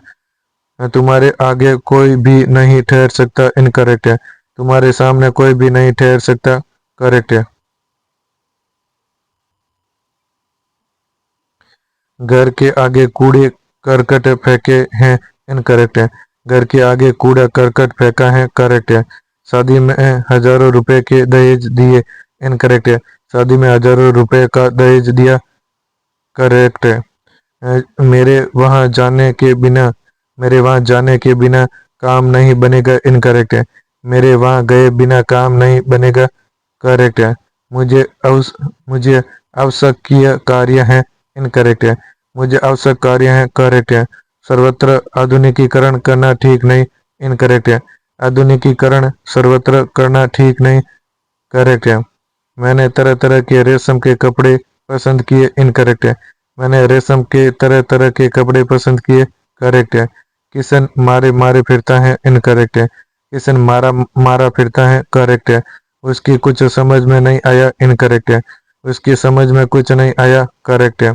Speaker 1: तुम्हारे आगे कोई भी नहीं ठहर सकता, इनकरेक्ट है। तुम्हारे सामने कोई भी नहीं ठहर सकता, करेक्ट है। घर के आगे कूड़े करकट फेंके हैं, इनकरेक्ट है। घर के आगे कूड़ा करकट फेंका है, करेक्ट है। शादी में हजारों रुपए के दहेज दिए, इनकरेक्ट है। शादी में हजारों रुपए का दहेज दिया, करेक्ट है। मेरे वहां जाने के बिना काम नहीं बनेगा, इनकरेक्ट है। मेरे वहां गए बिना काम नहीं बनेगा, करेक्ट है। मुझे आवश्यकीय कार्य है, इनकरेक्ट है। मुझे आवश्यक कार्य है, करेक्ट है। सर्वत्र आधुनिकीकरण करना ठीक नहीं, इनकरेक्ट है। आधुनिकीकरण सर्वत्र करना ठीक नहीं, करेक्ट है। मैंने तरह तरह के रेशम के कपड़े पसंद किए, इनकरेक्ट है। मैंने रेशम के तरह तरह के कपड़े पसंद किए, करेक्ट है। किशन मारे मारे फिरता है, इनकरेक्ट है। किशन मारा मारा फिरता है, करेक्ट है। उसकी कुछ समझ में नहीं आया, इनकरेक्ट है। उसकी समझ में कुछ नहीं आया, करेक्ट है।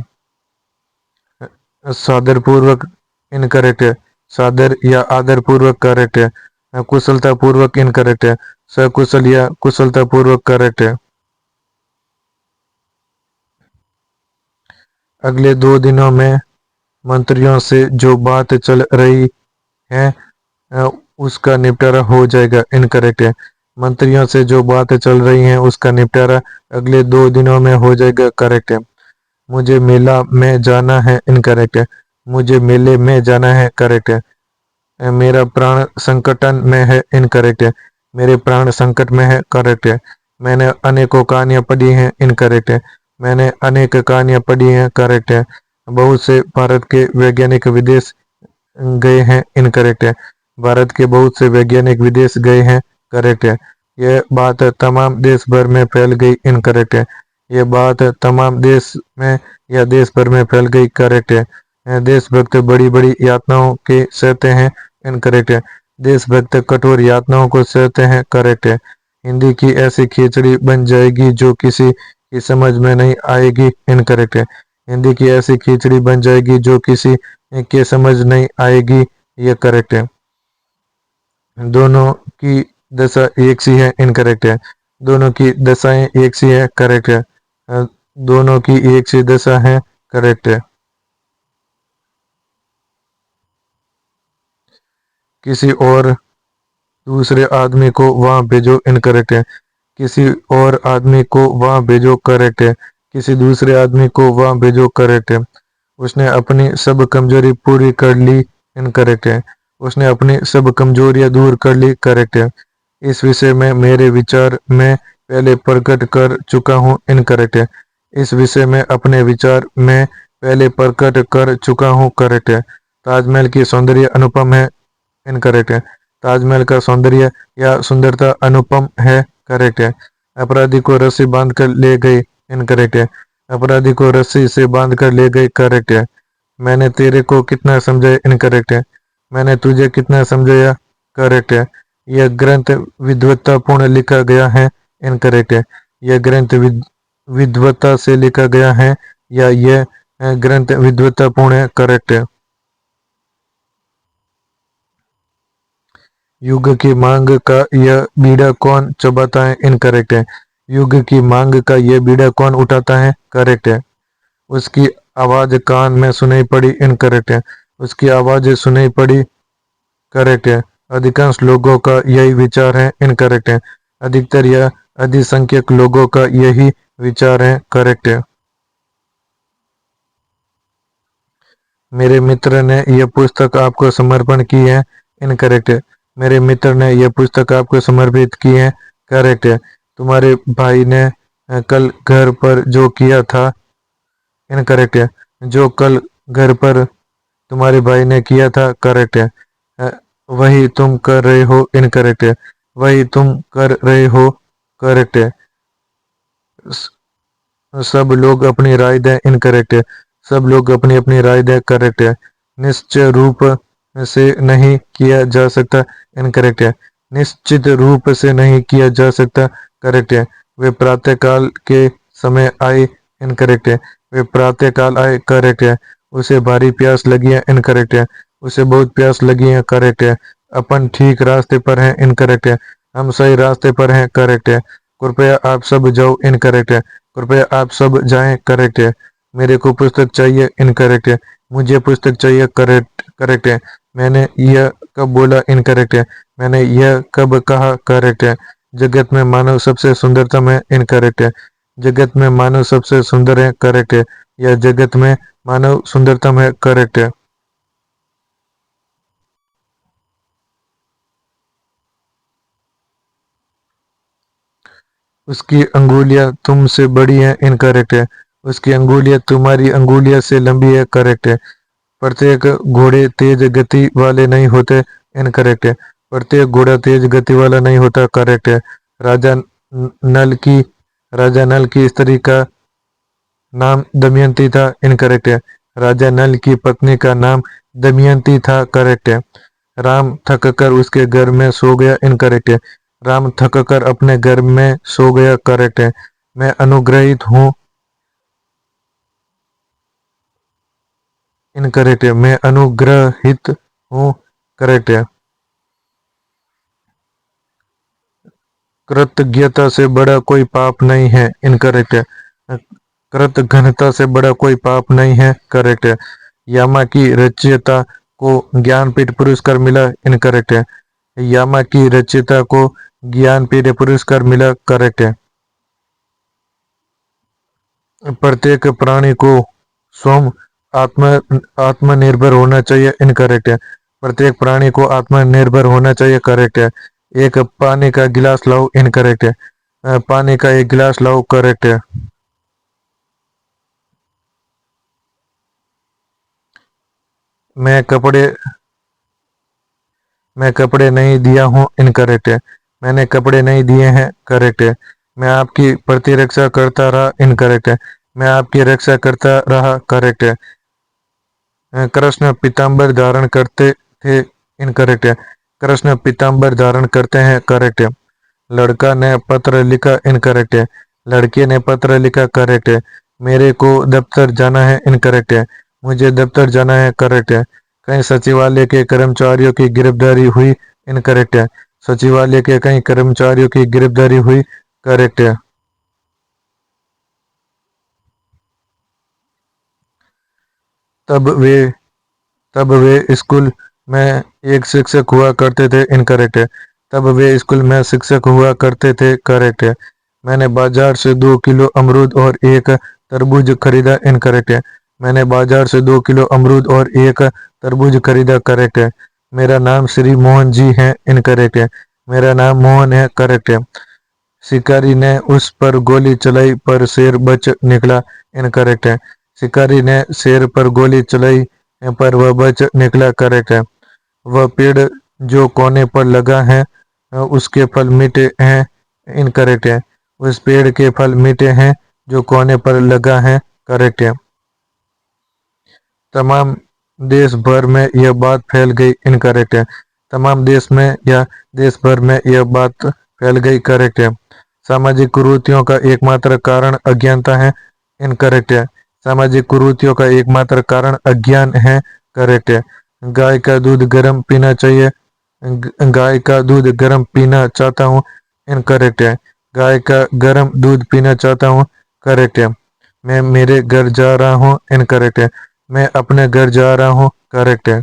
Speaker 1: सादर पूर्वक, इनकरेक्ट है। सादर या आदर पूर्वक, करेक्ट है। कुशलता पूर्वक, इनकरेक्ट है। सकुशल या कुशलता पूर्वक, करेक्ट है। अगले 2 दिनों में मंत्रियों से जो बात चल रही है उसका निपटारा हो जाएगा, इनकरेक्ट है। मंत्रियों से जो बात चल रही है उसका निपटारा अगले 2 दिनों में हो जाएगा, करेक्ट है। मुझे मेला में जाना है, इनकरेक्ट है। मुझे मेले में जाना है, करेक्ट है। मेरा प्राण संकटन में है, इनकरेक्ट है। मेरे प्राण संकट में है, करेक्ट है। मैंने अनेकों कहानियां पढ़ी हैं, इनकरेक्ट है। मैंने अनेक कहानियां पढ़ी हैं, करेक्ट है। बहुत से भारत के वैज्ञानिक विदेश गए हैं, इनकरेक्ट है। भारत के बहुत से वैज्ञानिक विदेश गए हैं, करेक्ट है। यह बात तमाम देश भर में फैल गई, इनकरेक्ट है। यह बात तमाम देश में या देश भर में फैल गई, करेक्ट है। देशभक्त बड़ी बड़ी यातनाओं के सहते हैं, इनकरेक्ट है। देशभक्त कठोर यातनाओं को सहते हैं, करेक्ट है। हिंदी की ऐसी खिचड़ी बन जाएगी जो किसी की समझ में नहीं आएगी, इनकरेक्ट है। हिंदी की ऐसी खिचड़ी बन जाएगी जो किसी के समझ नहीं आएगी, ये करेक्ट है। दोनों की दशा एक सी है, इनकरेक्ट है। दोनों की दशाएं एक सी है, करेक्ट है। दोनों की एक सी दशा है, करेक्ट है। किसी और दूसरे आदमी को वहां भेजो, इनकरेक्ट है। किसी और आदमी को वहां भेजो, करेक्ट है। किसी दूसरे आदमी को वहां भेजो, करेक्ट है। उसने अपनी सब कमजोरी पूरी कर ली, इनकरेक्ट है। उसने अपनी सब कमजोरियां दूर कर ली, करेक्ट है। इस विषय में मेरे विचार मैं पहले प्रकट कर चुका हूँ, इनकरेक्ट है। इस विषय में अपने विचार मैं पहले प्रकट कर चुका हूँ, करेक्ट है। ताजमहल की सौंदर्य अनुपम है, इनकरेक्ट है। ताजमहल का सौंदर्य या सुंदरता अनुपम है, करेक्ट है। अपराधी को रस्सी बांध कर ले गई, इनकरेक्ट है। अपराधी को रस्सी से बांध कर ले गई, करेक्ट है। मैंने तेरे को कितना समझाया, इनकरेक्ट है। मैंने तुझे कितना समझाया, करेक्ट है। यह ग्रंथ विद्वत्तापूर्ण लिखा गया है, इनकरेक्ट है। यह ग्रंथ विद्वत्ता से लिखा गया है या यह ग्रंथ विद्वत्तापूर्ण है, करेक्ट है। युग की मांग का यह बीड़ा कौन चबाता है, इनकरेक्ट है। युग की मांग का यह बीड़ा कौन उठाता है, करेक्ट है। उसकी आवाज कान में सुनाई पड़ी, इनकरेक्ट है। उसकी आवाज सुनाई पड़ी, करेक्ट है। अधिकांश लोगों का यही विचार है, इनकरेक्ट है। अधिकतर या अधिसंख्यक लोगों का यही विचार है, करेक्ट है। मेरे मित्र ने यह पुस्तक आपको समर्पण की है, इनकरेक्ट है। मेरे मित्र ने यह पुस्तक आपको समर्पित की है, करेक्ट है। तुम्हारे भाई ने कल घर पर जो किया था, इनकरेक्ट है। जो कल घर पर तुम्हारे भाई ने किया था, करेक्ट है। अ, वही तुम कर रहे हो, इनकरेक्ट है। वही तुम कर रहे हो, करेक्ट है। सब लोग अपनी राय दें, इनकरेक्ट है। सब लोग अपनी अपनी राय दें, करेक्ट है। निश्चित रूप से नहीं किया जा सकता, इनकरेक्ट है। निश्चित रूप से नहीं किया जा सकता, करेक्ट है। वे प्रातःकाल के समय आए, इनकरेक्ट है। वे प्रातःकाल आए, करेक्ट है। उसे भारी प्यास लगी है, इनकरेक्ट है। उसे बहुत प्यास लगी है, करेक्ट है। अपन ठीक रास्ते पर हैं, इनकरेक्ट है। हम सही रास्ते पर हैं, करेक्ट है। कृपया आप सब जाओ, इनकरेक्ट है। कृपया आप सब जाएं, करेक्ट है। मेरे को पुस्तक चाहिए, इनकरेक्ट है। मुझे पुस्तक चाहिए, करेक्ट करेक्ट है। मैंने यह कब बोला, इनकरेक्ट है। मैंने यह कब कहा, करेक्ट है। जगत में मानव सबसे सुंदरतम है, इनकरेक्ट है। जगत में मानव सबसे सुंदर है, करेक्ट है। यह जगत में मानव सुंदरतम है, करेक्ट है। उसकी अंगुलियां तुमसे बड़ी हैं, इनकरेक्ट है। उसकी अंगुलियां तुम्हारी अंगुलियां से लंबी है, करेक्ट है। प्रत्येक घोड़े तेज गति वाले नहीं होते, इनकरेक्ट है। प्रत्येक घोड़ा तेज गति वाला नहीं होता, करेक्ट है। राजा नल की राजा नल की स्त्री का नाम दमयंती था, इनकरेक्ट है। राजा नल की पत्नी का नाम दमयंती था, करेक्ट है। राम थक कर उसके घर में सो गया, इनकरेक्ट है। राम थक कर अपने घर में सो गया, करेक्ट है। मैं अनुग्रहित हूँ, इनकरेक्ट है। मैं अनुग्रहित हूँ, करेक्ट है। कृतज्ञता से बड़ा कोई पाप नहीं है, इनकरेक्ट है। कृतघ्नता से बड़ा कोई पाप नहीं है, करेक्ट है। यामा की रचयिता को ज्ञानपीठ पुरस्कार मिला, इनकरेक्ट है। यामा की रचयिता को ज्ञानपीठ पुरस्कार मिला, करेक्ट है। प्रत्येक प्राणी को स्वयं आत्मनिर्भर होना चाहिए, इनकरेक्ट है। प्रत्येक प्राणी को आत्मनिर्भर होना चाहिए, करेक्ट है। एक पानी का गिलास लाओ, इनकरेक्ट है। पानी का एक गिलास लाओ, करेक्ट है। मैं कपड़े मैं कपड़े नहीं दिया हूँ, इनकरेक्ट है। मैंने कपड़े नहीं दिए हैं, करेक्ट है। मैं आपकी प्रतिरक्षा करता रहा, इनकरेक्ट है। मैं आपकी रक्षा करता रहा, करेक्ट है। कृष्ण पीताम्बर धारण करते थे, इनकरेक्ट है। कृष्ण पीताम्बर धारण करते हैं, करेक्ट है। लड़का ने पत्र लिखा, इनकरेक्ट है। लड़के ने पत्र लिखा, करेक्ट है। मेरे को दफ्तर जाना है, इनकरेक्ट है। मुझे दफ्तर जाना है, करेक्ट है। कई सचिवालय के कर्मचारियों की गिरफ्तारी हुई, इनकरेक्ट है। सचिवालय के कई कर्मचारियों की गिरफ्तारी हुई, करेक्ट है। तब वे तब वे स्कूल में एक शिक्षक हुआ करते थे, इनकरेक्ट है। तब वे स्कूल में शिक्षक हुआ करते थे, करेक्ट है। मैंने बाजार से 2 किलो अमरूद और एक तरबूज खरीदा, इनकरेक्ट है। मैंने बाजार से 2 किलो अमरूद और एक तरबूज खरीदा, करेक्ट है। मेरा नाम श्री मोहन जी है, इनकरेक्ट है। मेरा नाम मोहन है, करेक्ट है। शिकारी ने उस पर गोली चलाई पर शेर बच निकला, इनकरेक्ट है। शिकारी ने शेर पर गोली चलाई पर वह बच निकला, करेक्ट है। वह पेड़ जो कोने पर लगा है उसके फल मीठे हैं, इनकरेक्ट है। उस पेड़ के फल मीठे हैं जो कोने पर लगा है, करेक्ट है। तमाम देश भर में यह बात फैल गई, इनकरेक्ट है। तमाम देश में या देश भर में यह बात फैल गई, करेक्ट है। सामाजिक कुरीतियों का एकमात्र कारण अज्ञानता है, इनकरेक्ट है। सामाजिक कुरीतियों का एकमात्र कारण अज्ञान है, करेक्ट है। गाय का दूध गर्म पीना चाहिए, गाय का दूध गर्म पीना चाहता हूँ, इनकरेक्ट है। गाय का गर्म दूध पीना चाहता हूँ, करेक्ट है। मैं मेरे घर जा रहा हूँ, इनकरेक्ट है। मैं अपने घर जा रहा हूँ, करेक्ट है।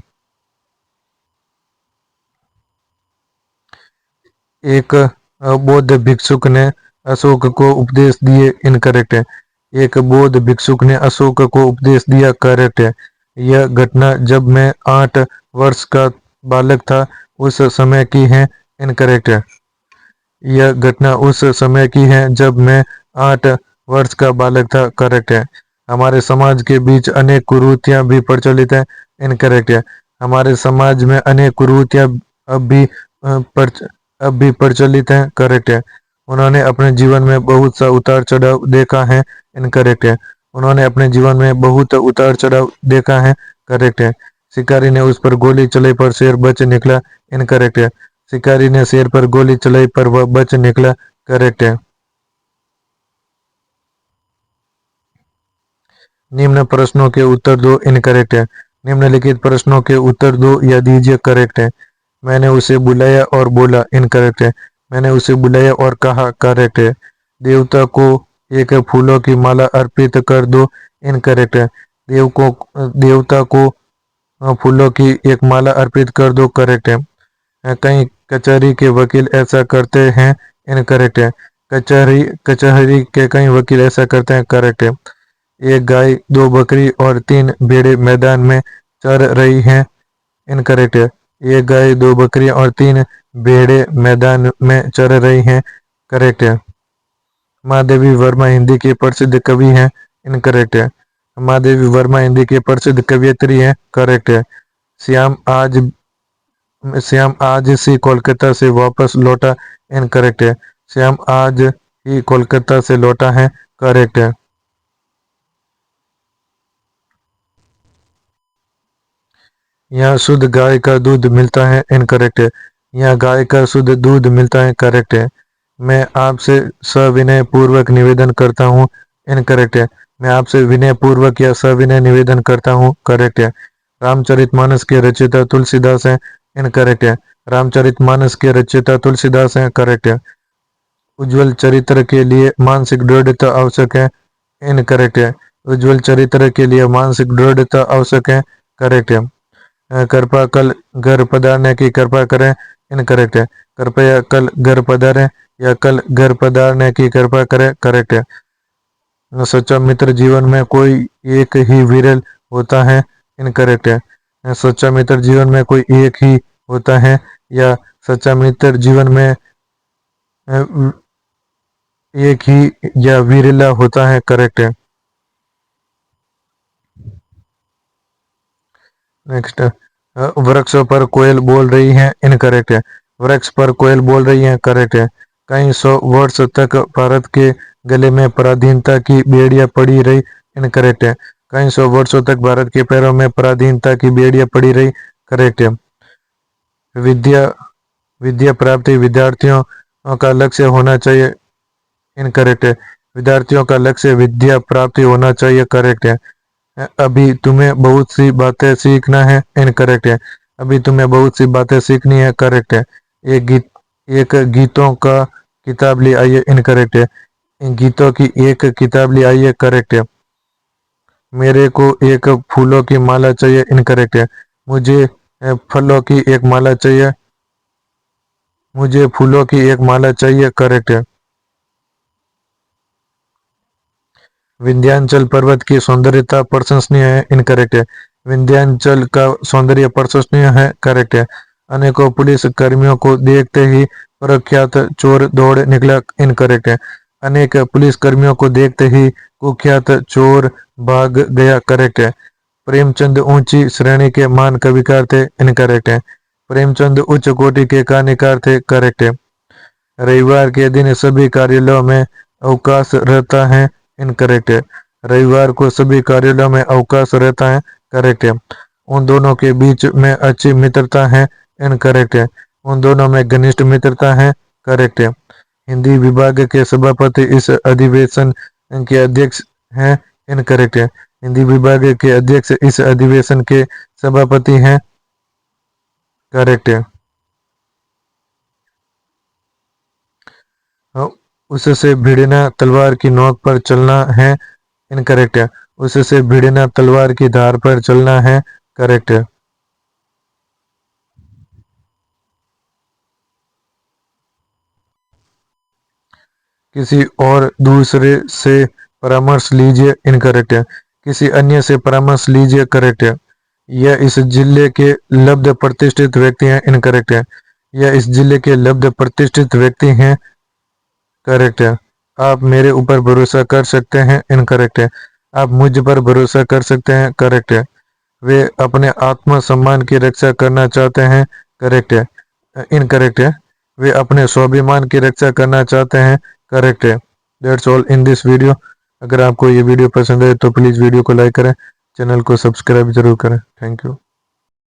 Speaker 1: एक बौद्ध भिक्षुक ने अशोक को उपदेश दिए, इनकरेक्ट है। एक बौद्ध भिक्षुक ने अशोक को उपदेश दिया, करेक्ट है। यह घटना जब मैं 8 वर्ष का बालक था उस समय की है, इनकरेक्ट है। यह घटना उस समय की है जब मैं 8 वर्ष का बालक था, करेक्ट है। हमारे समाज के बीच अनेक कुरीतियां भी प्रचलित हैं, इनकरेक्ट है। हमारे समाज में अनेक कुरीतियां अब भी अब भी प्रचलित हैं, करेक्ट है। उन्होंने अपने जीवन में बहुत सा उतार चढ़ाव देखा है, इनकरेक्ट है। उन्होंने अपने जीवन में बहुत उतार चढ़ाव देखा है, करेक्ट है। शिकारी ने उस पर गोली चलाई पर शेर बच निकला, इनकरेक्ट है। शिकारी ने शेर पर गोली चलाई पर वह बच निकला, करेक्ट है। निम्न प्रश्नों के उत्तर दो, इनकरेक्ट है। निम्नलिखित प्रश्नों के उत्तर दो या दीजिए, करेक्ट है। मैंने उसे बुलाया और बोला, इनकरेक्ट है। मैंने उसे बुलाया और कहा, करेक्ट है। देवता को एक फूलों की माला अर्पित कर दो, इनकरेक्ट है। देवता को फूलों की एक माला अर्पित कर दो, करेक्ट है। कई कचहरी के वकील ऐसा करते हैं, इनकरेक्ट है। कचहरी के कई वकील ऐसा करते हैं, करेक्ट है। एक गाय, 2 बकरी और 3 भेड़ें मैदान में चर रही हैं, इनकरेक्ट है। एक गाय, 2 बकरियां और 3 भेड़ें मैदान में चर रही हैं, करेक्ट है। महादेवी वर्मा हिंदी की प्रसिद्ध कवि हैं, इनकरेक्ट है। महादेवी वर्मा हिंदी की प्रसिद्ध कवयित्री हैं, करेक्ट है। श्याम आज श्याम आज ही कोलकाता से वापस लौटा, इनकरेक्ट है। श्याम आज ही कोलकाता से लौटा है, करेक्ट है। यहाँ शुद्ध गाय का दूध मिलता है, इनकरेक्ट है। यहाँ गाय का शुद्ध दूध मिलता है, करेक्ट है। मैं आपसे सविनय पूर्वक निवेदन करता हूँ, इनकरेक्ट है। मैं आपसे विनय पूर्वक या सविनय निवेदन करता हूँ, करेक्ट है। रामचरितमानस के रचयिता तुलसीदास हैं, इनकरेक्ट है। रामचरितमानस के रचयिता तुलसीदास हैं, करेक्ट है। उज्जवल चरित्र के लिए मानसिक दृढ़ता आवश्यक है, इनकरेक्ट है। उज्जवल चरित्र के लिए मानसिक दृढ़ता आवश्यक है, करेक्ट है। कृपया कल घर पधारने की कृपा करें, इनकरेक्ट है। कृपया कल घर पधारें या कल घर पधारने की कृपा करें, करेक्ट है। सच्चा मित्र जीवन में कोई एक ही विरल होता है, इनकरेक्ट है। सच्चा मित्र जीवन में कोई एक ही होता है या सच्चा मित्र जीवन में एक ही या विरला होता है, करेक्ट है। नेक्स्ट, वृक्षों पर कोयल बोल रही है, इनकरेक्ट है। वृक्ष पर कोयल बोल रही है, करेक्ट है। कई 100 वर्ष तक भारत के गले में पराधीनता की बेड़ियां पड़ी रही, इनकरेक्ट है। कई सौ वर्षों तक भारत के पैरों में पराधीनता की बेड़ियां पड़ी रही। करेक्ट है। विद्या विद्या प्राप्ति विद्यार्थियों का लक्ष्य होना चाहिए। इनकरेक्ट है। विद्यार्थियों का लक्ष्य विद्या प्राप्ति होना चाहिए। करेक्ट है। अभी तुम्हें बहुत सी बातें सीखना है। इनकरेक्ट है। अभी तुम्हें बहुत सी बातें सीखनी है। करेक्ट है। एक गीतों का किताब ले आइए। इनकरेक्ट है। इन गीतों की एक किताब ले आइए। करेक्ट है। मेरे को एक फूलों की माला चाहिए। इनकरेक्ट है। मुझे फलों की एक माला चाहिए। मुझे फूलों की एक माला चाहिए। करेक्ट है। विंध्याचल पर्वत की सौंदर्यता प्रशंसनीय है। इनकरेक्ट है। विंध्याचल का सौंदर्य प्रशंसनीय है। करेक्ट है। अनेकों पुलिस कर्मियों को देखते ही प्रख्यात चोर दौड़ निकला। इनकरेक्ट है। अनेक पुलिस कर्मियों को देखते ही कुख्यात चोर भाग गया। करेक्ट है। प्रेमचंद ऊंची श्रेणी के महान कविकार थे। इनकरेक्ट है। प्रेमचंद उच्च कोटि के कहानीकार थे। करेक्ट है। रविवार के दिन सभी कार्यालयों में अवकाश रहता है। इनकरेक्ट है। रविवार को सभी कार्यालयों में अवकाश रहता है। करेक्ट है। उन दोनों के बीच में अच्छी मित्रता है। इनकरेक्ट है। उन दोनों में घनिष्ठ मित्रता है। करेक्ट है। हिंदी विभाग के सभापति इस अधिवेशन के अध्यक्ष हैं। इनकरेक्ट है। हिंदी विभाग के अध्यक्ष इस अधिवेशन के सभापति हैं। करेक्ट है। उससे भिड़ना तलवार की नोक पर चलना है। इनकरेक्ट है। उससे भिड़ना तलवार की धार पर चलना है। करेक्ट है। किसी और दूसरे से परामर्श लीजिए। इनकरेक्ट है। किसी अन्य से परामर्श लीजिए। करेक्ट है। यह इस जिले के लब्ध प्रतिष्ठित व्यक्ति हैं। इनकरेक्ट है। यह इस जिले के लब्ध प्रतिष्ठित व्यक्ति हैं। करेक्ट है। आप मेरे ऊपर भरोसा कर सकते हैं। इनकरेक्ट है। आप मुझ पर भरोसा कर सकते हैं। करेक्ट है। वे अपने आत्मसम्मान की रक्षा करना चाहते हैं। करेक्ट है। इनकरेक्ट है। वे अपने स्वाभिमान की रक्षा करना चाहते हैं। करेक्ट है। That's all in this video. अगर आपको ये वीडियो पसंद है तो प्लीज़ वीडियो को लाइक करें, चैनल को सब्सक्राइब जरूर करें। Thank you.